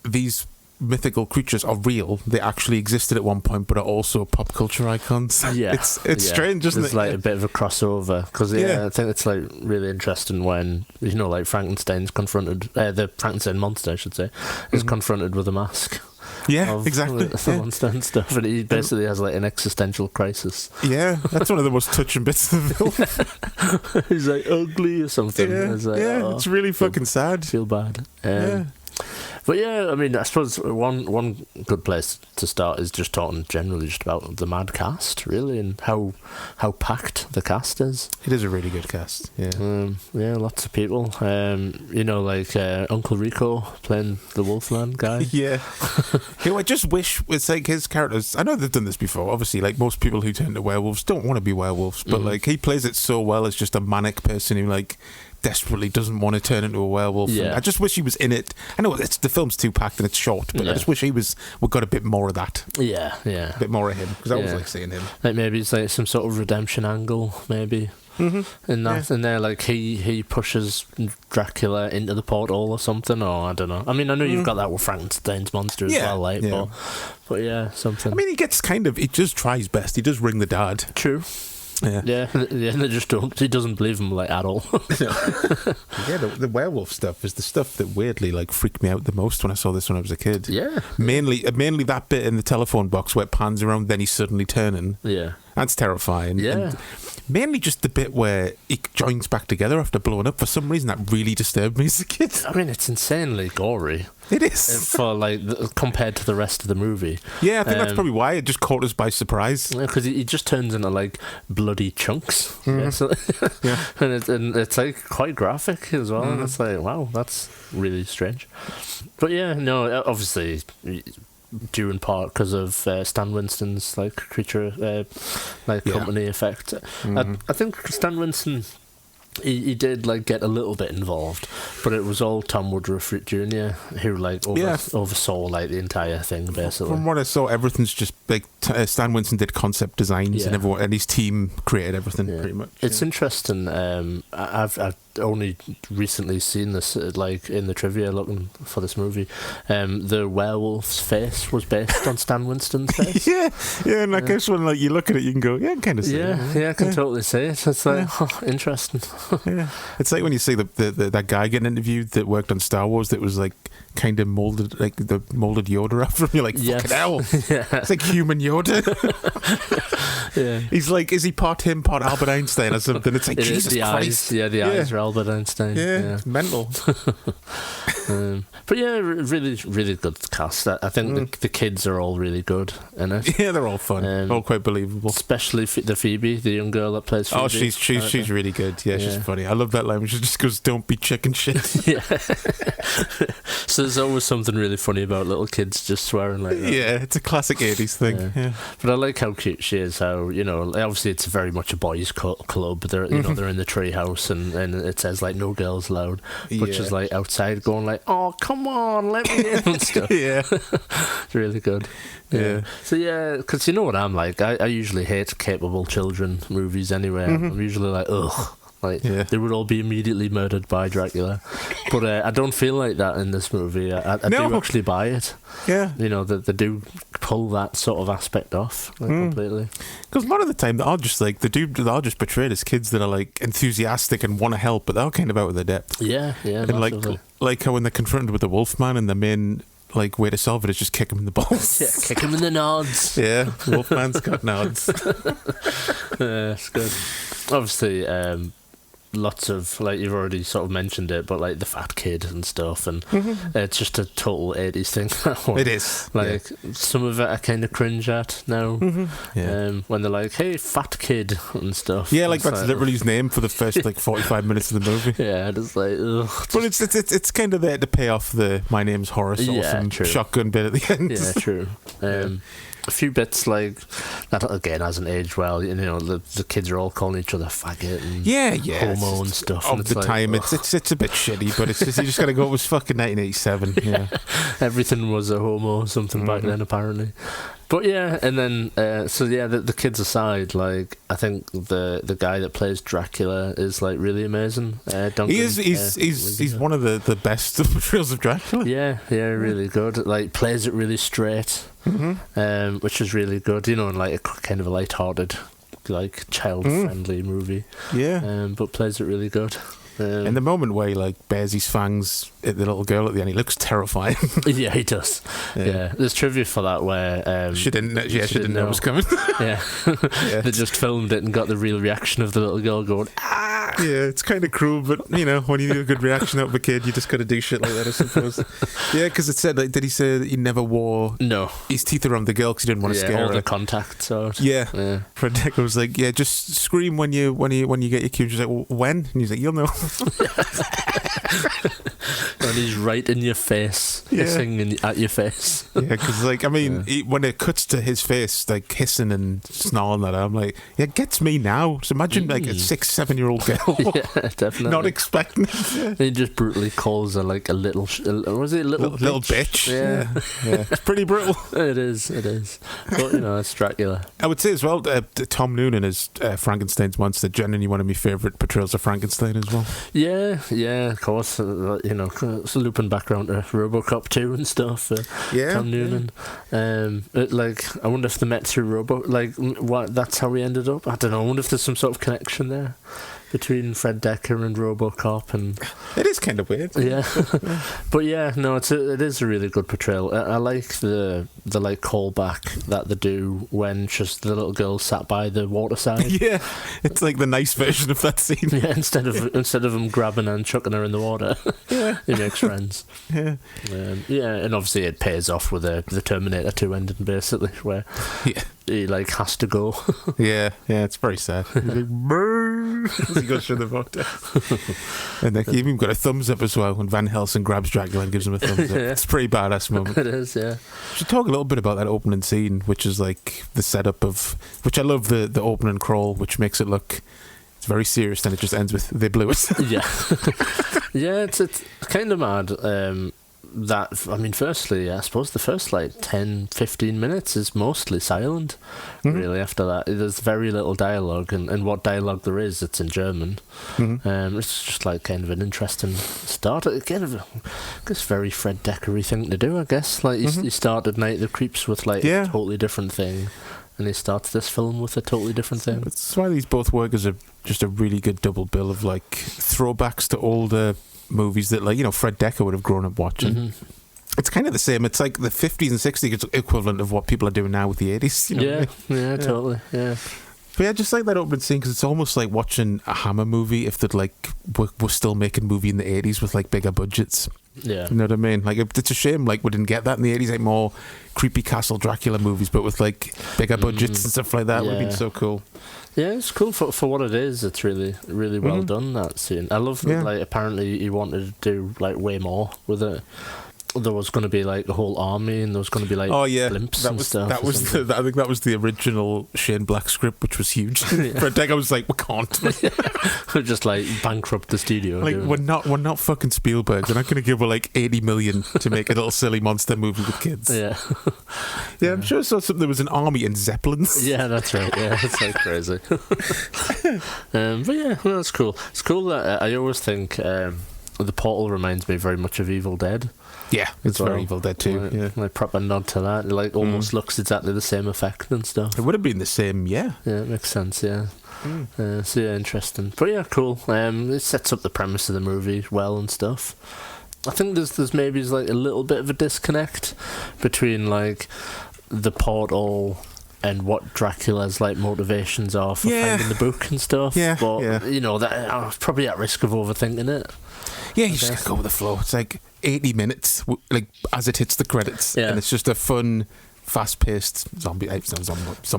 these mythical creatures are real. They actually existed at one point, but are also pop culture icons. Yeah, it's strange, isn't There's it? like a bit of a crossover because I think it's like really interesting when like Frankenstein's confronted, the Frankenstein monster, I should say, is confronted with a mask. Yeah, exactly. The monster and stuff, and he basically has like an existential crisis. Yeah, that's one of the most touching bits of the film. He's like ugly or something. Yeah, it's like, it's really fucking sad. Feel bad. Yeah. But yeah, I mean, I suppose one good place to start is just talking generally just about the mad cast, really, and how packed the cast is. It is a really good cast. Yeah, lots of people. Like Uncle Rico playing the Wolfman guy. Yeah. I just wish it's like his characters. I know they've done this before. Obviously, like most people who turn to werewolves don't want to be werewolves, but like he plays it so well as just a manic person who like desperately doesn't want to turn into a werewolf. Yeah. I just wish he was in it. I know the film's too packed and it's short, but I just wish we got a bit more of that. Yeah. A bit more of him, because I always like seeing him. Like maybe it's like some sort of redemption angle, maybe. In that, and there, like he pushes Dracula into the portal or something, or I don't know. I mean, I know you've got that with Frankenstein's monster as well, like, but yeah, something. I mean, he just tries best. He does ring the dad. True. Yeah, and they just don't. He doesn't believe him like at all. The werewolf stuff is the stuff that weirdly like freaked me out the most when I saw this when I was a kid. Yeah, mainly that bit in the telephone box where it pans around, then he's suddenly turning. Yeah, that's terrifying. Yeah. And mainly just the bit where he joins back together after blowing up. For some reason, that really disturbed me as a kid. I mean, it's insanely gory. It is for like compared to the rest of the movie. Yeah, I think that's probably why it just caught us by surprise. Because he just turns into like bloody chunks, and it's like quite graphic as well. And it's like, wow, that's really strange. But yeah, no, obviously due in part because of Stan Winston's like creature company effect. I think Stan Winston, he did like get a little bit involved, but it was all Tom Woodruff Jr. who like oversaw like the entire thing basically. From what I saw, everything's just like Stan Winston did concept designs and his team created everything pretty much. It's interesting. I've only recently seen this like in the trivia looking for this movie. The werewolf's face was based on Stan Winston's face. And I guess when like you look at it, you can go, I can kind of see it. I can totally see it. It's like interesting. It's like when you see that guy getting interviewed that worked on Star Wars that was like kind of molded, like the molded Yoda after him. You're like, fucking hell. It's like human Yoda. He's like, is he part him, part Albert Einstein or something? It's like, Jesus Christ. The eyes are Albert Einstein. It's mental. But yeah, really, really good cast. I think the kids are all really good in it. Yeah, they're all fun, all quite believable. Especially the Phoebe, the young girl that plays Phoebe. Oh, she's really good. Yeah, she's funny. I love that line. She just goes, "Don't be chicken shit." So there's always something really funny about little kids just swearing like that. Yeah, it's a classic 80s thing. Yeah. But I like how cute she is. How obviously it's very much a boys' club. They're they're in the tree house and it says like no girls allowed, but she's like outside going like, "Oh, come on, let me in," and stuff. It's really good. Yeah. So because you know what I'm like. I usually hate capable children movies anyway. I'm usually like, ugh. Like, Yeah. they would all be immediately murdered by Dracula. But I don't feel like that in this movie. I No. do actually buy it. Yeah. You know, they do pull that sort of aspect off completely. Because a lot of the time, they are just like, they're all just portrayed as kids that are like enthusiastic and want to help, but they're all kind of out of their depth. Yeah, And massively. like how when they're confronted with the Wolfman and the main like way to solve it is just kick him in the balls. Yeah, kick him in the nods. Yeah, Wolfman's got nods. Yeah, it's good. Obviously, lots of, like, you've already sort of mentioned it, but like the fat kid and stuff, and it's just a total 80s thing. That one. It is. Like, some of it I kind of cringe at now. Yeah. When they're like, hey, fat kid and stuff. Yeah, like It's that's literally his name for the first like 45 minutes of the movie. Yeah, just like, ugh. But it's kind of there to pay off the my name's horror sauce and true. shotgun bit at the end. Yeah, true. A few bits like that again hasn't aged well. You know, the kids are all calling each other faggot and homo and stuff. Of and the like, time, ugh. it's a bit shitty, but it's just you just gotta go. It was fucking 1987. Yeah. Everything was a homo or something back then, apparently. But yeah, and then the kids aside, like, I think the guy that plays Dracula is like really amazing. Duncan, He is. He's one of the best portrayals of Dracula. Yeah, really good. Like, plays it really straight, which is really good. You know, in like a kind of a light-hearted, like child-friendly movie. Yeah. But plays it really good. And the moment where he like bears his fangs at the little girl at the end, he looks terrifying. Yeah, he does. Yeah, there's trivia for that where she didn't know it was coming. Yeah. They just filmed it and got the real reaction of the little girl going, ah! Yeah, it's kind of cruel, but you know, when you do a good reaction out of a kid, you just got to do shit like that, I suppose. Yeah, because it said, like, did he say that he never wore his teeth around the girl because he didn't want to scare all her? the contact out. Yeah. Fred Dekker was like, yeah, just scream when you get your cue. She's like, well, when? And he's like, you'll know. And he's right in your face, hissing at your face. Yeah, because like, I mean, when it cuts to his face, like hissing and snarling at her, I'm like, yeah, it gets me now. So imagine like a 6-7-year-old girl, yeah, definitely not expecting it. He just brutally calls her like a little bitch. Yeah. It's pretty brutal. It is. But you know, it's Dracula. I would say as well, Tom Noonan as Frankenstein's monster, genuinely one of my favourite portrayals of Frankenstein as well. Yeah, of course. You know, it's looping back around to RoboCop 2 and stuff. Tom Noonan. Like, I wonder if they met through what? That's how we ended up. I don't know. I wonder if there's some sort of connection there between Fred Dekker and RoboCop, and it is kind of weird. Yeah, but yeah, no, it is a really good portrayal. I like the like callback that they do when just the little girl sat by the waterside. Yeah, it's like the nice version of that scene. Yeah, instead of him grabbing her and chucking her in the water, he makes friends. Yeah, and obviously it pays off with the Terminator 2 ending, basically, where he like has to go. yeah, it's very sad. He's like, as he goes through the vortex. And like, he even got a thumbs up as well when Van Helsing grabs Dracula and gives him a thumbs up. It's a pretty badass moment. It is, yeah. We should talk a little bit about that opening scene, which is like the setup of, which I love the opening crawl, which makes it look, it's very serious, then it just ends with they blew it. Yeah, it's kind of mad. That, I mean, firstly, I suppose the first like 10-15 minutes is mostly silent. Really, after that there's very little dialogue, and what dialogue there is, it's in German. It's just like kind of an interesting start. Kind of, I guess, very Fred Dekker-y thing to do, I guess. Like, he started Night of the Creeps with like a totally different thing, and he starts this film with a totally different thing. That's why these both work as just a really good double bill of like throwbacks to older movies that, like, you know, Fred Dekker would have grown up watching. It's kind of the same. It's like the 50s and 60s equivalent of what people are doing now with the 80s. You know yeah, totally. Yeah. But yeah, just like that opening scene, because it's almost like watching a Hammer movie if they'd like were still making a movie in the 80s with like bigger budgets. Yeah. You know what I mean? Like, it's a shame like we didn't get that in the 80s, like more creepy Castle Dracula movies, but with like bigger budgets and stuff like that. Would have been so cool. Yeah, it's cool for what it is. It's really, really well done, that scene. I love that, like, apparently he wanted to do like way more with it. there was going to be like a whole army, and there was going to be like blimps and stuff. I think that was the original Shane Black script, which was huge. Fred Dekker was like, we can't. Just like bankrupt the studio. Like we're not fucking Spielberg. We're not going to give her like 80 million to make a little silly monster movie with kids. Yeah. Yeah, I'm sure I saw something. There was an army in Zeppelins. Yeah, that's right. Yeah, it's like crazy. But yeah, well, that's cool. It's cool that I always think the Portal reminds me very much of Evil Dead. Yeah, it's very Evil Dead too. Like proper nod to that. It like almost looks exactly the same effect and stuff. It would have been the same, yeah. Yeah, it makes sense. Yeah. So yeah, interesting. But yeah, cool. It sets up the premise of the movie well and stuff. I think there's maybe like a little bit of a disconnect between like the portal and what Dracula's like motivations are for finding the book and stuff. Yeah, but you know that I was probably at risk of overthinking it. Yeah, you just gotta go with the flow. It's like 80 minutes, like as it hits the credits, and it's just a fun, fast-paced some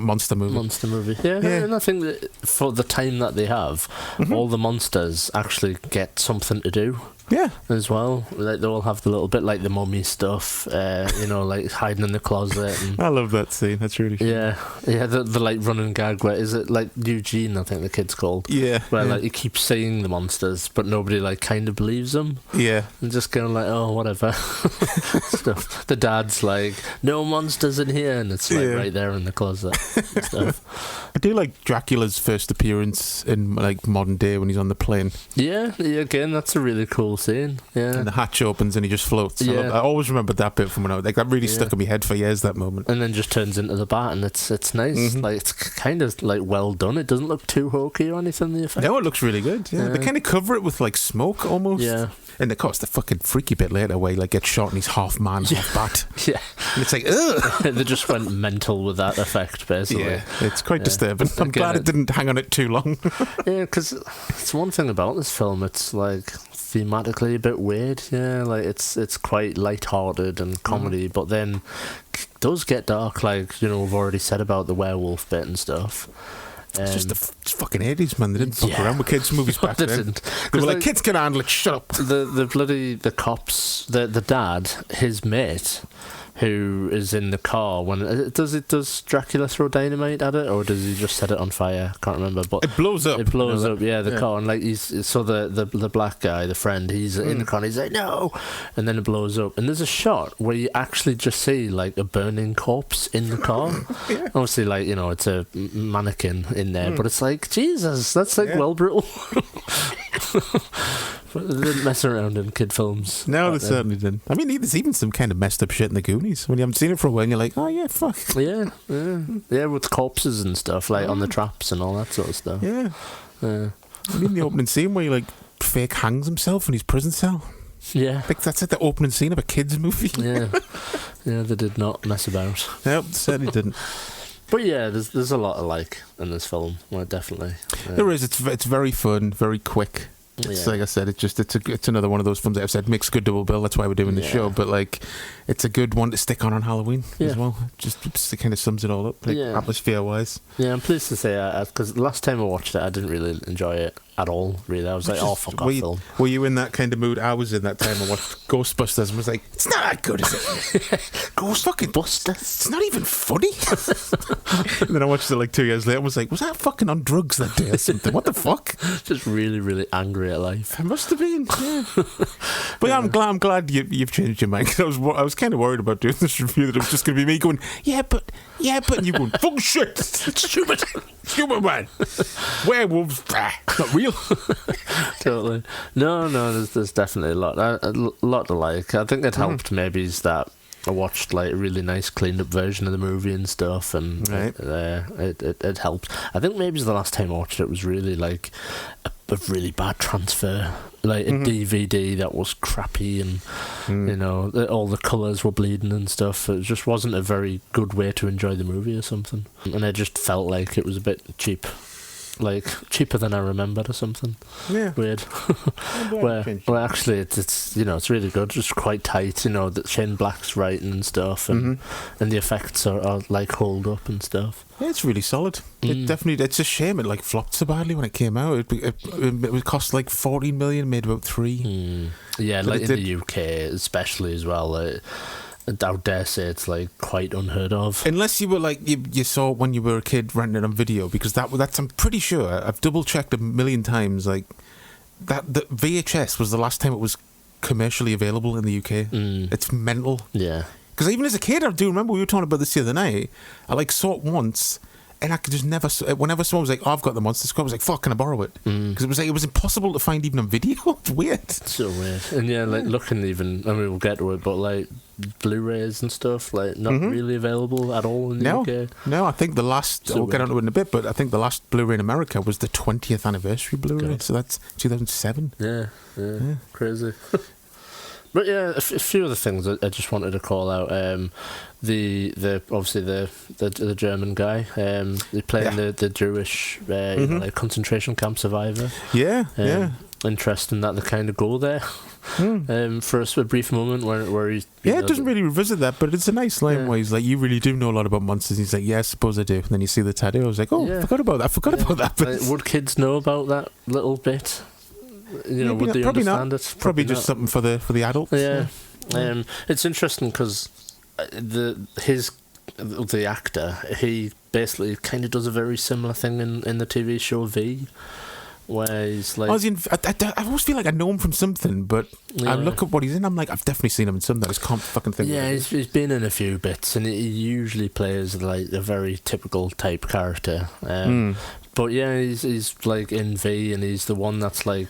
monster movie. Monster movie, yeah. And I think that for the time that they have, all the monsters actually get something to do. Yeah, as well. Like they all have the little bit like the mummy stuff, you know, like hiding in the closet. And I love that scene. That's really funny. Yeah. The like running gag where is it like Eugene? I think the kid's called. Yeah, where like he keeps seeing the monsters, but nobody like kind of believes him. Yeah, and just kind of like whatever stuff. The dad's like no monsters in here, and it's like right there in the closet and stuff. I do like Dracula's first appearance in like modern day when he's on the plane. Yeah, again, that's a really cool scene. Yeah, and the hatch opens and he just floats. Yeah. I always remembered that bit from when I was like that really stuck in my head for years. That moment, and then just turns into the bat, and it's nice. Like it's kind of like well done. It doesn't look too hokey or anything. The effect. No, it looks really good. Yeah, they kind of cover it with like smoke almost. Yeah. And of course, the fucking freaky bit later where he like gets shot and he's half man, half bat. Yeah, and it's like, ugh. They just went mental with that effect, basically. Yeah, it's quite disturbing. I'm glad it didn't hang on it too long. Yeah, because it's one thing about this film. It's like thematically a bit weird. Yeah, like it's quite light-hearted and comedy, but then it does get dark. Like we've already said about the werewolf bit and stuff. It's just the fucking 80s, man. They didn't fuck around with kids' movies back then. They were like, kids can handle it, shut up. The cops, the dad, his mate, who is in the car when does Dracula throw dynamite at it, or does he just set it on fire? Can't remember, but it blows up. It blows up, the car, and like the black guy, the friend, he's in the car, and he's like no, and then it blows up, and there's a shot where you actually just see like a burning corpse in the car. Obviously, like it's a mannequin in there, but it's like Jesus, that's like well brutal. They didn't mess around in kid films. No, they certainly didn't. I mean, there's even some kind of messed up shit in the Goonies when you haven't seen it for a while and you're like, oh yeah, fuck. Yeah, with corpses and stuff, like on the traps and all that sort of stuff. Yeah. I mean, the opening scene where he like fake hangs himself in his prison cell. Yeah. Like that's like the opening scene of a kid's movie. Yeah, they did not mess about. No, certainly didn't. But yeah, there's a lot of like in this film. Well, definitely. There is. It's very fun, very quick. It's like I said, it's another one of those films that I've said makes a good double bill. That's why we're doing the show. But like, it's a good one to stick on Halloween as well. Just it kind of sums it all up, like atmosphere wise. Yeah, I'm pleased to say because the last time I watched it, I didn't really enjoy it at all. Really, I was like, fuck off, film. Were you in that kind of mood? I was in that time. I watched Ghostbusters and was like, it's not that good, is it? Ghostbusters. It's not even funny. And then I watched it like 2 years later and was like, was that fucking on drugs that day or something? What the fuck? Just really, really angry at life. I must have been. Yeah. But I'm glad you've changed your mind. Cause I was kind of worried about doing this review that it was just going to be me going, yeah, but, and you going, fuck shit, stupid man, werewolves, not real. Totally. No, there's definitely a lot to like. I think it helped maybe is that I watched like a really nice cleaned up version of the movie and stuff, and it helped. I think maybe the last time I watched it was really like a really bad transfer, like a DVD that was crappy, and all the colours were bleeding and stuff. It just wasn't a very good way to enjoy the movie or something, and it just felt like it was a bit cheap. like cheaper than I remembered or something. Yeah. Weird. Where actually it's it's really good. Just quite tight. That Shane Black's writing and stuff, and the effects are like hold up and stuff. Yeah, it's really solid. It definitely. It's a shame it like flopped so badly when it came out. It would cost like 14 million, made about 3. Yeah, like in the UK especially as well. I dare say it's like quite unheard of. Unless you were like you saw it when you were a kid renting it on video, because that's I'm pretty sure I've double checked a million times. Like that the VHS was the last time it was commercially available in the UK. It's mental. Yeah. Because even as a kid, I do remember we were talking about this the other night. I like saw it once, and I could just never. Whenever someone was like, "Oh, I've got the Monster Squad," I was like, "Fuck, can I borrow it?" Because it was impossible to find even on video. It's weird. It's so weird. And yeah, like looking even. I mean, we'll get to it, but like Blu-rays and stuff, like not really available at all in the UK. No, I think the last. We'll get onto it in a bit, but I think the last Blu-ray in America was the 20th anniversary Blu-ray. So that's 2007. Yeah, crazy. But yeah, a few other things I just wanted to call out. The obviously the German guy, they playing the Jewish like concentration camp survivor. Yeah. Interesting that they kind of go there for a brief moment where he's it doesn't really revisit that, but it's a nice line where he's like, "You really do know a lot about monsters." He's like, "Yeah, I suppose I do." And then you see the tattoo. I was like, "Oh, I forgot about that." Like, would kids know about that little bit? Would they probably understand not. it? Probably just something for the adults. Yeah. It's interesting because the actor, he basically kind of does a very similar thing in the TV show V, where he's like... I always feel like I know him from something, but I look at what he's in, I'm like, I've definitely seen him in something. I just can't fucking think of it. He's been in a few bits, and he usually plays like a very typical type character. But yeah, he's like in V, and he's the one that's like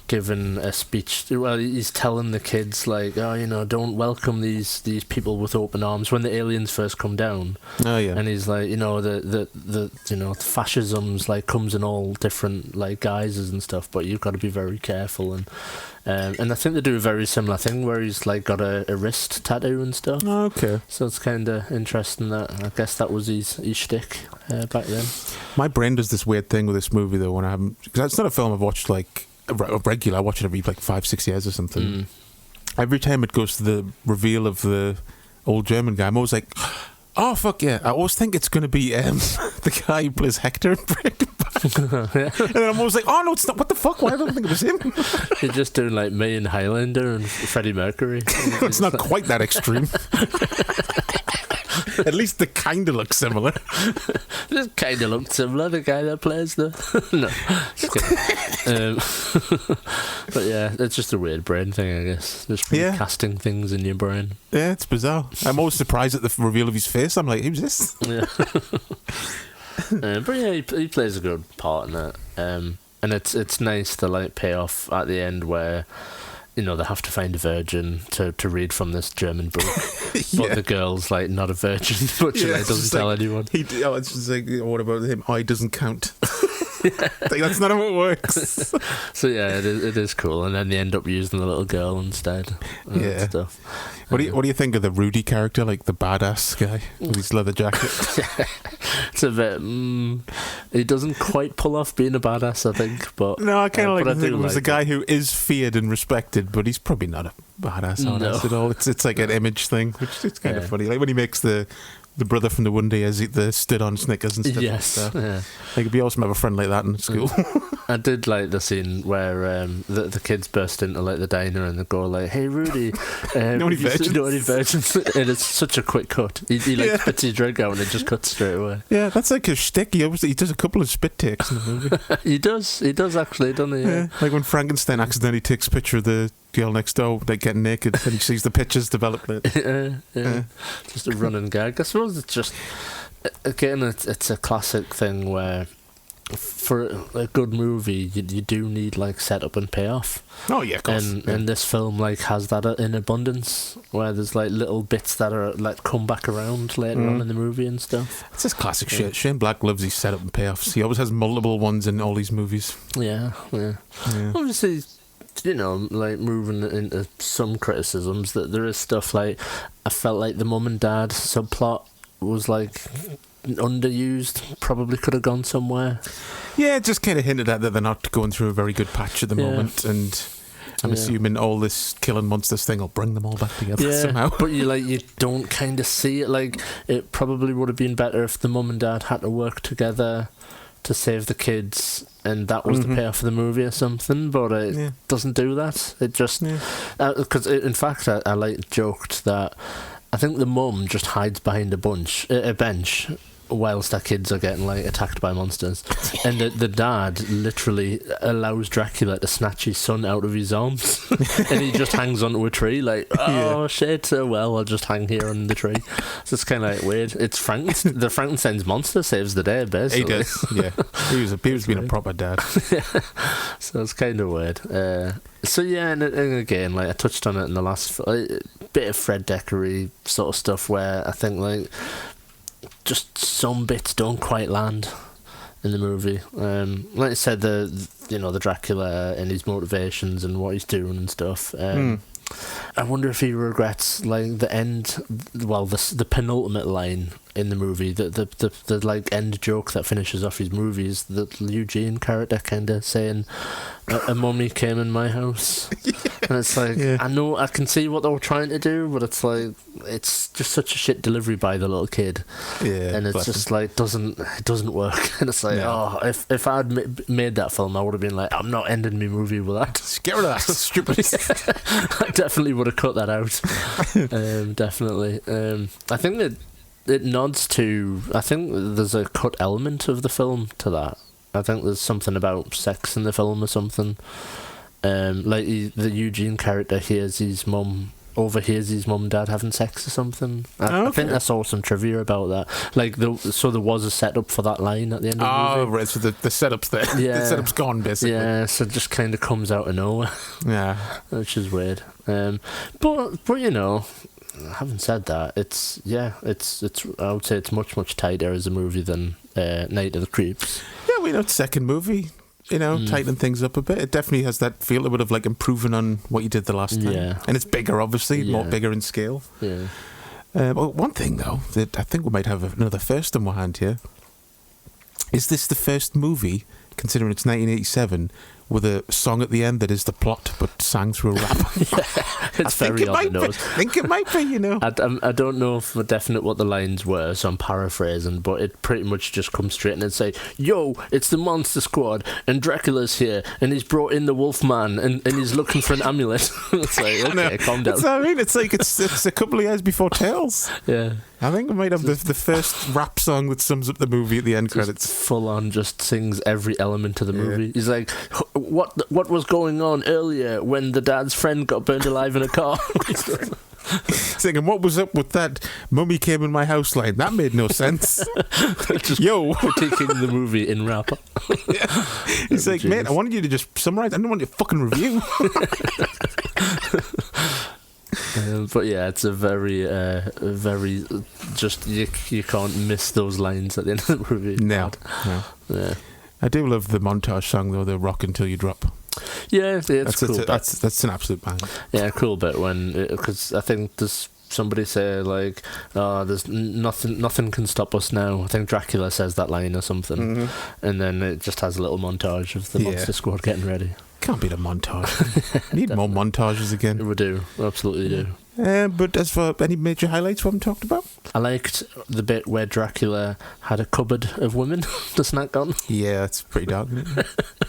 given a speech. Well, he's telling the kids like, don't welcome these people with open arms when the aliens first come down. Oh yeah. And he's like, the fascism's like comes in all different like guises and stuff, but you've got to be very careful. And I think they do a very similar thing where he's like got a wrist tattoo and stuff. Oh, okay. So it's kind of interesting that I guess that was his shtick back then. My brain does this weird thing with this movie though, when I haven't, because it's not a film I've watched like regular. I watch it every like 5-6 years or something. Every time it goes to the reveal of the old German guy, I'm always like, oh fuck yeah! I always think it's going to be the guy who plays Hector in Breaking Bad. And then I'm always like, oh no, it's not. What the fuck? Why don't I think it was him? You're just doing like me and Highlander and Freddie Mercury. It's not quite that extreme. At least they kind of look similar. Just kind of looked similar, the guy that plays the... No, just kidding. But yeah, it's just a weird brain thing, I guess. Just casting things in your brain. Yeah, it's bizarre. I'm always surprised at the reveal of his face. I'm like, who's this? Yeah. But yeah, he plays a good part in it. And it's nice to like pay off at the end where... they have to find a virgin to read from this German book. But the girl's like not a virgin, but she doesn't tell anyone. It's just like, what about him? I doesn't count. Like, that's not how it works. So yeah, it is cool. And then they end up using the little girl instead. And stuff. What do you think of the Rudy character, like the badass guy with his leather jacket? It's a bit. He doesn't quite pull off being a badass, I think. But no, I kind of think it was a guy who is feared and respected, but he's probably not a badass at all. It's like an image thing, which is kind of funny. Like when he makes the brother from the one day as the stood on Snickers and stuff. Yes, like that. Like it'd be awesome to have a friend like that in school. I did like the scene where the kids burst into like the diner and they go like, "Hey Rudy, know any virgins?" And it's such a quick cut. He like spits his drink out and it just cuts straight away. Yeah, that's like a shtick. He does a couple of spit takes in the movie. He does actually, doesn't he? Yeah. Like when Frankenstein accidentally takes a picture of the girl next door like getting naked and he sees the pictures developing. Just a running gag. I suppose it's just, again, it's a classic thing where for a good movie you do need like setup and payoff. Oh yeah, of course. And this film like has that in abundance, where there's like little bits that are like come back around later on in the movie and stuff. It's just classic shit. Shane Black loves his setup and payoffs. He always has multiple ones in all these movies. Yeah. Obviously, like moving into some criticisms, that there is stuff like, I felt like the mum and dad subplot was like underused. Probably could have gone somewhere. Yeah, it just kind of hinted at that they're not going through a very good patch at the moment, and I'm assuming all this killing monsters thing will bring them all back together somehow. But you don't kind of see it. Like, it probably would have been better if the mum and dad had to work together to save the kids, and that was the payoff for the movie or something. But it doesn't do that. It just because in fact I like joked that I think the mum just hides behind a bench whilst their kids are getting like attacked by monsters, and the dad literally allows Dracula to snatch his son out of his arms, and he just hangs onto a tree like, oh shit, well I'll just hang here on the tree. So it's kind of like weird. It's the Frankenstein's monster saves the day basically. He does, yeah. He was being a proper dad. So it's kind of weird. So yeah, and again, like I touched on it in the last bit of Fred Dekker sort of stuff where I think like just some bits don't quite land in the movie. Like I said, the Dracula and his motivations and what he's doing and stuff. I wonder if he regrets like the end. Well, the penultimate line in the movie, the like end joke that finishes off his movie is the Eugene character kind of saying, "A mummy came in my house," and it's like I know I can see what they were trying to do, but it's like it's just such a shit delivery by the little kid, and it's just like it doesn't work, and it's like if I'd made that film, I would have been like, I'm not ending my movie with that. Just get rid of that stupid. I definitely would have cut that out. Definitely. I think that it nods to. I think there's a cut element of the film to that. I think there's something about sex in the film or something. Like the Eugene character overhears his mum and dad having sex or something. I think I saw some trivia about that. Like, so there was a setup for that line at the end of the movie. Oh, right, so the setup's there. Yeah. The setup's gone, basically. Yeah, so it just kind of comes out of nowhere. Yeah. Which is weird. But having said that, it's I would say it's much, much tighter as a movie than Night of the Creeps. Yeah, we know it's second movie. Tighten things up a bit. It definitely has that feel. It would have like improving on what you did the last time. Yeah. And it's bigger, obviously, more bigger in scale. Yeah. Well, one thing though that I think we might have another first in our hand here. Is this the first movie, considering it's 1987, with a song at the end that is the plot but sang through a rap? It's very on the nose. I think it might be, I don't know for definite what the lines were, so I'm paraphrasing, but it pretty much just comes straight in and say, "Yo, it's the Monster Squad, and Dracula's here, and he's brought in the Wolfman, and he's looking for an amulet." It's like, okay, calm down. That's what I mean. It's like it's a couple of years before Tales. Yeah. I think we might have the first rap song that sums up the movie at the end credits. Full on, just sings every element of the movie. He's like, what was going on earlier when the dad's friend got burned alive in a car? Thinking, what was up with that mummy came in my house line? That made no sense. Yo, critiquing the movie in rap. He's like, mate, I wanted you to just summarize. I don't want you to fucking review. But yeah, it's a very just you can't miss those lines at the end of the movie. No. Yeah. I do love the montage song though, the "Rock Until You Drop." Yeah, it's cool. That's an absolute bang. Yeah, cool bit because I think there's somebody say like, "Oh, there's nothing can stop us now." I think Dracula says that line or something, and then it just has a little montage of the Monster Squad getting ready. Can't beat a montage. Need more montages again. We do, we absolutely do. But as for any major highlights we haven't talked about? I liked the bit where Dracula had a cupboard of women to snack on. Yeah, it's pretty dark.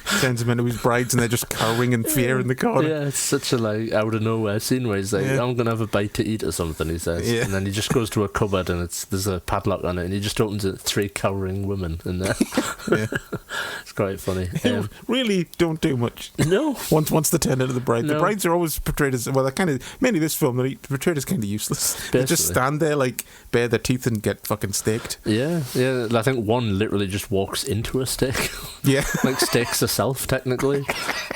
Sends them into his brides and they're just cowering in fear in the corner. Yeah, it's such a like out of nowhere scene where he's like, I'm going to have a bite to eat or something, he says. Yeah. And then he just goes to a cupboard and there's a padlock on it and he just opens it, 3 cowering women in there. It's quite funny. Really don't do much. No. Once they turn into the bride. No. The brides are always portrayed as, well, they're kind of, mainly this film, they're portrayed as kind of useless. Basically. They just stand there, like, bare their teeth and get fucking staked. Yeah. I think one literally just walks into a stake. Yeah. Like, stakes herself, technically.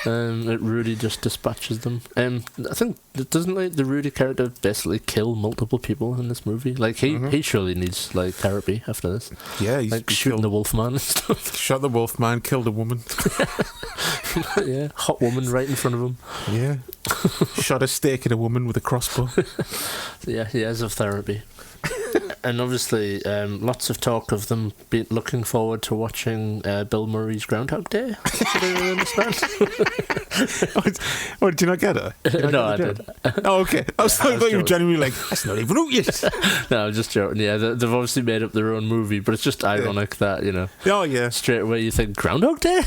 It Rudy just dispatches them. I think, doesn't, like, the Rudy character basically kill multiple people in this movie? Like, he surely needs, like, therapy after this. Yeah, he's like, shooting the Wolfman and stuff. Shot the Wolfman, killed a woman. Yeah, hot woman right in front of him. Yeah. Shot a stake at a woman with a crossbow. Yeah, years of therapy. And obviously, lots of talk of them looking forward to watching Bill Murray's Groundhog Day. Did I really understand? Oh, did you not get it? No, I did. Oh, okay. I thought you were genuinely like, that's not even out yet. No, I'm just joking. Yeah, they've obviously made up their own movie, but it's just ironic that, you know. Oh, yeah. Straight away you think, Groundhog Day?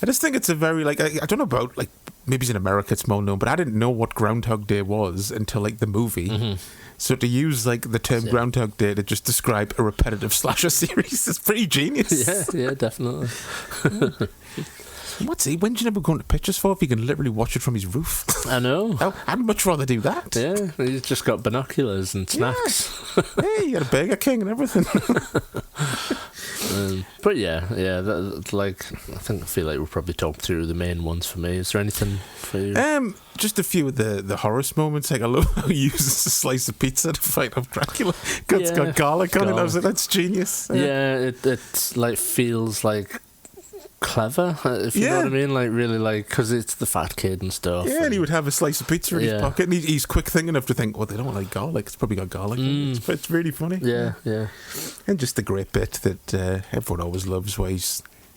I just think it's a very, like, I don't know about, like, maybe it's in America, it's more known, but I didn't know what Groundhog Day was until, like, the movie. Mm-hmm. So to use, like, the term Groundhog Day to just describe a repetitive slasher series is pretty genius. Yeah, definitely. What's he? When do you never go into pictures for if you can literally watch it from his roof? I know. I'd much rather do that. Yeah, he's just got binoculars and snacks. Yeah. Hey, you got a Burger King and everything. But yeah, like, I feel like we'll probably talk through the main ones for me. Is there anything for you? Just a few of the horror moments. Like, I love how he uses a slice of pizza to fight off Dracula. It's got garlic on it. I was like, that's genius. Yeah, it's like feels like clever, if you know what I mean, like really, like, because it's the fat kid and stuff. Yeah, and he would have a slice of pizza in his pocket, and he's quick thinking enough to think, well, they don't like garlic, it's probably got garlic in it. It's really funny. Yeah. And just the great bit that everyone always loves, where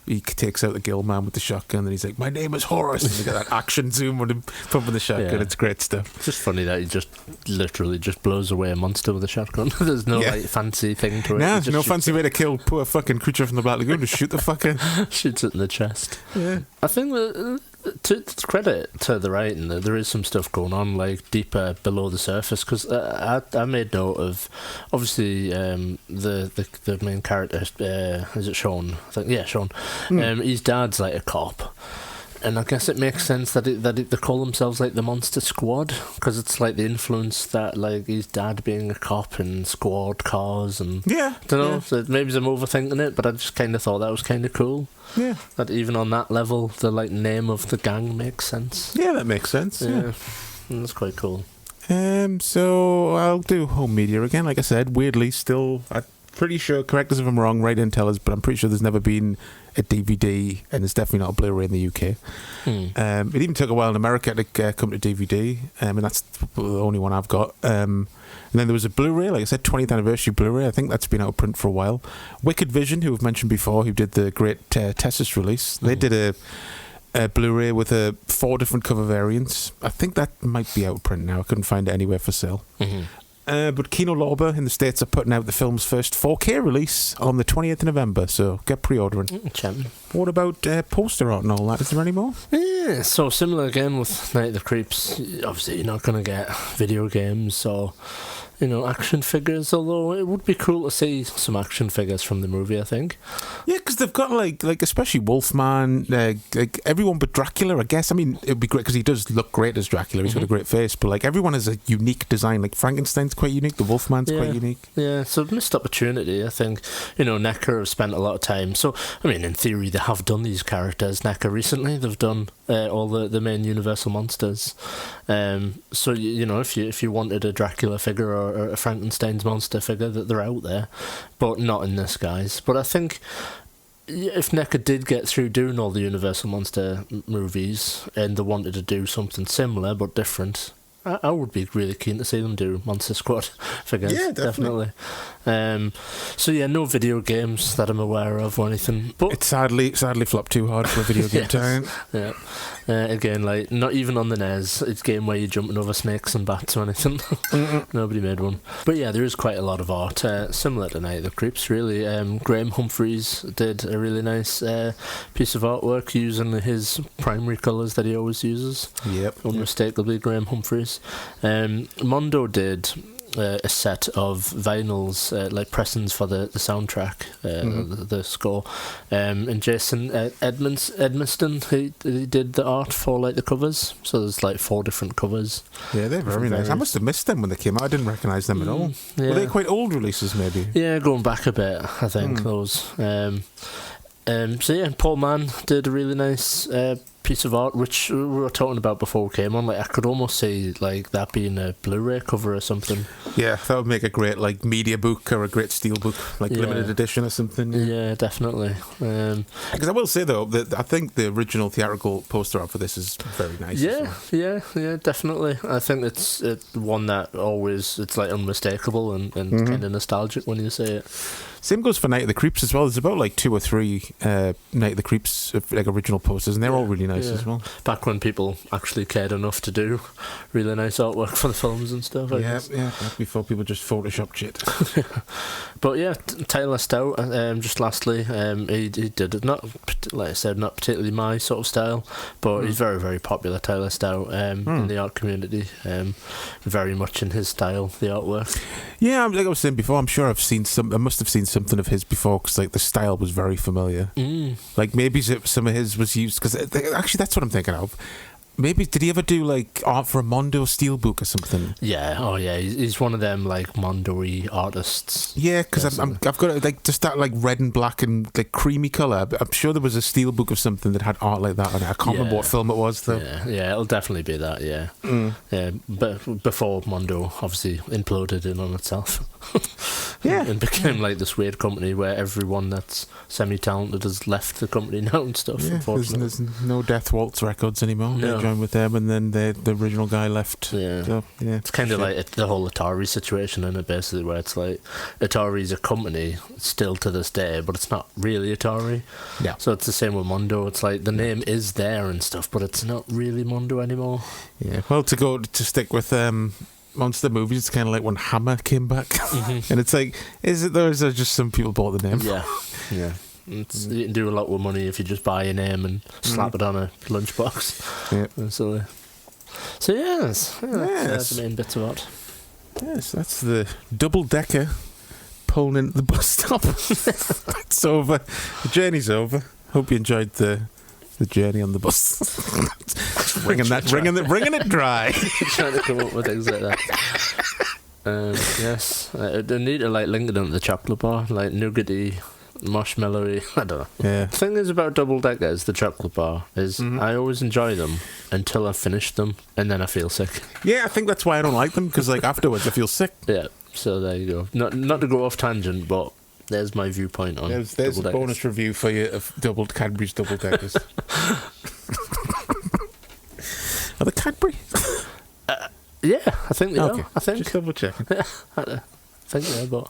he takes out the gill man with the shotgun, and he's like, my name is Horace, and you get that action zoom on him pumping the shotgun. It's great stuff. It's just funny that he just literally just blows away a monster with a shotgun. There's no like fancy thing to it. Nah, no fancy way to kill poor fucking creature from the Black Lagoon. Just shoot the fucker. Shoots it in the chest. Yeah. I think that to credit to the writing, there is some stuff going on, like, deeper below the surface, because I made note of, obviously, the main character, is it Sean? I think, yeah, Sean. His dad's like a cop, and I guess it makes sense that they call themselves like the Monster Squad, because it's like the influence that, like, his dad being a cop and squad cars and I don't know. So maybe I'm overthinking it, but I just kind of thought that was kind of cool. Yeah, that even on that level, the like name of the gang makes sense. Yeah, that makes sense. Yeah, that's quite cool. So I'll do home media again. Like I said, weirdly, still, I'm pretty sure, correct us if I'm wrong, write in, tell us, but I'm pretty sure there's never been a DVD, and there's definitely not a Blu-ray in the UK. It even took a while in America to come to DVD, and that's the only one I've got. And then there was a Blu-ray, like I said, 20th anniversary Blu-ray. I think that's been out of print for a while. Wicked Vision, who we've mentioned before, who did the great Tessus release, they did a Blu-ray with 4 different cover variants. I think that might be out of print now. I couldn't find it anywhere for sale. But Kino Lorber in the States are putting out the film's first 4K release on the 20th of November, so get pre-ordering. What about poster art and all that? Is there any more? Yeah, so similar again with Night of the Creeps. Obviously, you're not going to get video games or, you know, action figures, although it would be cool to see some action figures from the movie, I think. Yeah, because they've got, like especially Wolfman, like everyone but Dracula, I guess. I mean, it would be great, because he does look great as Dracula. He's got a great face, but, like, everyone has a unique design. Like, Frankenstein's quite unique, the Wolfman's quite unique. Yeah, so missed opportunity, I think. You know, Necker have spent a lot of time. So, I mean, in theory, they have done these characters, Necker, recently. They've done all the main Universal monsters. So, you know, if you wanted a Dracula figure or a Frankenstein's monster figure, that they're out there, but not in this guise. But I think if NECA did get through doing all the Universal monster movies and they wanted to do something similar but different, I would be really keen to see them do Monster Squad figures. Yeah, definitely. So yeah, no video games that I'm aware of or anything. But it sadly flopped too hard for a video game time. Yeah. Again, like, not even on the NES. It's a game where you're jumping over snakes and bats or anything. Nobody made one. But yeah, there is quite a lot of art, similar to Night of the Creeps, really. Graham Humphreys did a really nice piece of artwork using his primary colours that he always uses. Yep. Unmistakably Graham Humphreys. Mondo did a set of vinyls, like pressings for the soundtrack, the score, and Jason Edmiston, he did the art for, like, the covers. So there's like 4 different covers. Yeah, they're very nice. I must have missed them when they came out. I didn't recognise them at all. Yeah. Were they quite old releases, maybe? Yeah, going back a bit, I think those. So yeah, Paul Mann did a really nice piece of art, which we were talking about before we came on. Like, I could almost see like that being a Blu-ray cover or something. Yeah, that would make a great like media book or a great steel book, like limited edition or something. Yeah, definitely. Because I will say though that I think the original theatrical poster art for this is very nice. Yeah, definitely. I think it's one that always, it's like unmistakable and kind of nostalgic when you see it. Same goes for Night of the Creeps as well. There's about like 2 or 3 Night of the Creeps like original posters, and they're all really nice as well. Back when people actually cared enough to do really nice artwork for the films and stuff. I guess. Back before people just photoshopped shit. But yeah, Tyler Stout. Just lastly, he did it. Not like I said, not particularly my sort of style, but he's very, very popular. Tyler Stout in the art community, very much in his style, the artwork. Yeah, like I was saying before, I'm sure I must have seen something of his before, because like the style was very familiar. Like maybe some of his was used, because actually that's what I'm thinking of. Maybe did he ever do like art for a Mondo Steelbook or something? Yeah, he's one of them like Mondo-y artists. Yeah, because I've got like just that like red and black and like creamy colour. I'm sure there was a Steelbook of something that had art like that on it. I can't remember what film it was though. Yeah, it'll definitely be that. Yeah, but before Mondo obviously imploded in on itself. And became like this weird company where everyone that's semi-talented has left the company now and stuff. Unfortunately, there's no Death Waltz records anymore. No. They joined with them, and then the original guy left. It's kind of like the whole Atari situation, isn't it? Basically, where it's like Atari's a company still to this day, but it's not really Atari. Yeah. So it's the same with Mondo. It's like the name is there and stuff, but it's not really Mondo anymore. Yeah. Well, to stick with monster movies, it's kind of like when Hammer came back, and it's like, is it though? Or is there just some people bought the name? Yeah. You can do a lot with money if you just buy a name and slap it on a lunchbox. Yeah. So that's the main bits of art. Yes, that's the double decker pulling into the bus stop. It's over. The journey's over. Hope you enjoyed the journey on the bus. Bringing it dry. Trying to come up with things like that. Yes, I need to like link it into the chocolate bar, like nougaty, marshmallowy. I don't know. Yeah. The thing is about double deckers, the chocolate bar, is I always enjoy them until I've finished them, and then I feel sick. Yeah, I think that's why I don't like them, because like afterwards I feel sick. Yeah. So there you go. Not to go off tangent, but there's my viewpoint on there's a bonus review for you of Cadbury's double deckers. Are they Cadbury? Yeah, I think they okay. are. I think. Just double checking. I think they are, but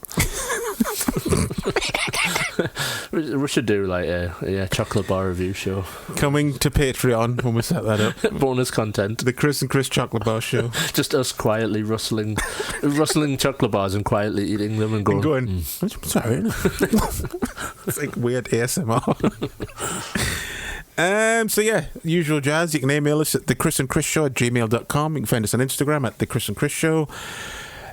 we should do like a chocolate bar review show. Coming to Patreon when we set that up. Bonus content. The Chris and Chris chocolate bar show. Just us quietly rustling chocolate bars and quietly eating them and going. Sorry. It's like weird ASMR. So yeah, usual jazz. You can email us at thechrisandchrisShow@gmail.com. You can find us on Instagram at The Chris and Chris Show.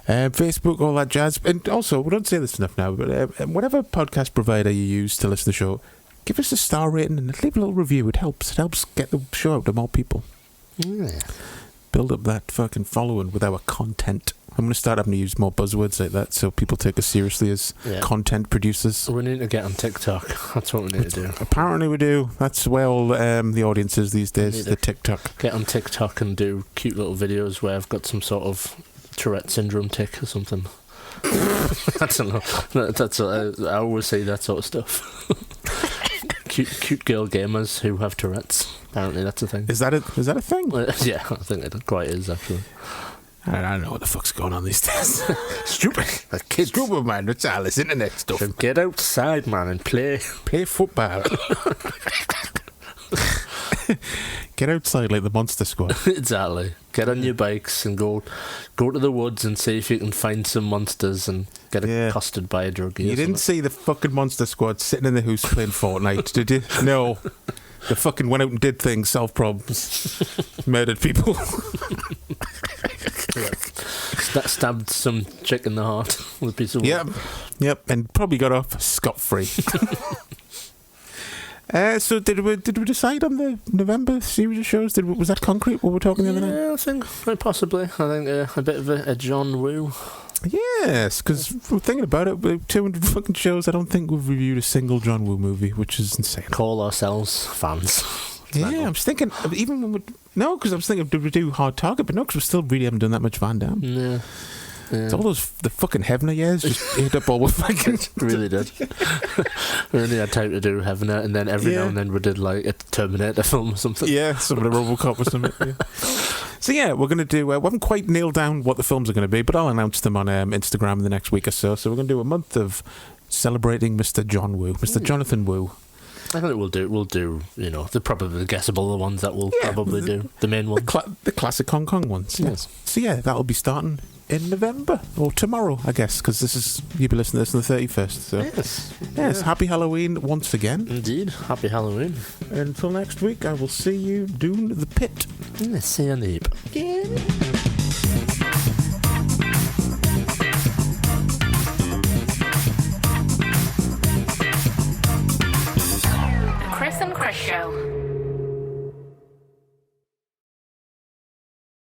Facebook, all that jazz. And also, we don't say this enough now, but whatever podcast provider you use to listen to the show, give us a star rating and leave a little review. It helps. It helps get the show out to more people. Yeah. Build up that fucking following with our content. I'm going to start having to use more buzzwords like that so people take us seriously as content producers. We need to get on TikTok. That's what we need to do. Apparently we do. That's where all the audience is these days, the TikTok. Get on TikTok and do cute little videos where I've got some sort of Tourette syndrome tick or something. I don't know. I always say that sort of stuff. Cute girl gamers who have Tourette's. Apparently that's a thing. Is that a thing? Yeah, I think it quite is actually. I don't know what the fuck's going on these days. Stupid. Kids. Stupid, man. That's all this internet stuff. So get outside, man, and play football. Get outside like the Monster Squad. Exactly. Get on your bikes and go to the woods and see if you can find some monsters and get accosted by a druggie. You didn't see the fucking Monster Squad sitting in the house playing Fortnite, did you? No. They fucking went out and did things, solved problems, murdered people. Stabbed some chick in the heart with a piece of wood. Yep, and probably got off scot-free. So did we decide on the November series of shows? Was that concrete? What we're talking the other night? Yeah, I think quite possibly. I think a bit of a John Woo. Yes, because I'm thinking about it, with 200 fucking shows, I don't think we've reviewed a single John Woo movie, which is insane. Call ourselves fans. Yeah, I was thinking, even when because I was thinking, did we do Hard Target? But no, because we still really haven't done that much Van Damme. Yeah. It's all the fucking Heavener years just ate up all the fucking... Really did. We only had time to do Heavener, and then every now and then we did like a Terminator film or something. Yeah, some of the RoboCop or something. Yeah. So yeah, we're going to do... we haven't quite nailed down what the films are going to be, but I'll announce them on Instagram in the next week or so. So we're going to do a month of celebrating Mr. John Woo, Mr. Jonathan Woo. I think we'll do, the probably guessable the ones that we'll probably do. The main ones. The classic Hong Kong ones. Yes. So yeah, that'll be starting in November, or tomorrow, I guess, because you'll be listening to this on the 31st. So. Yes. Yes, happy Halloween once again. Indeed, happy Halloween. Until next week, I will see you doing the pit. See you neep. Chris and Chris Show.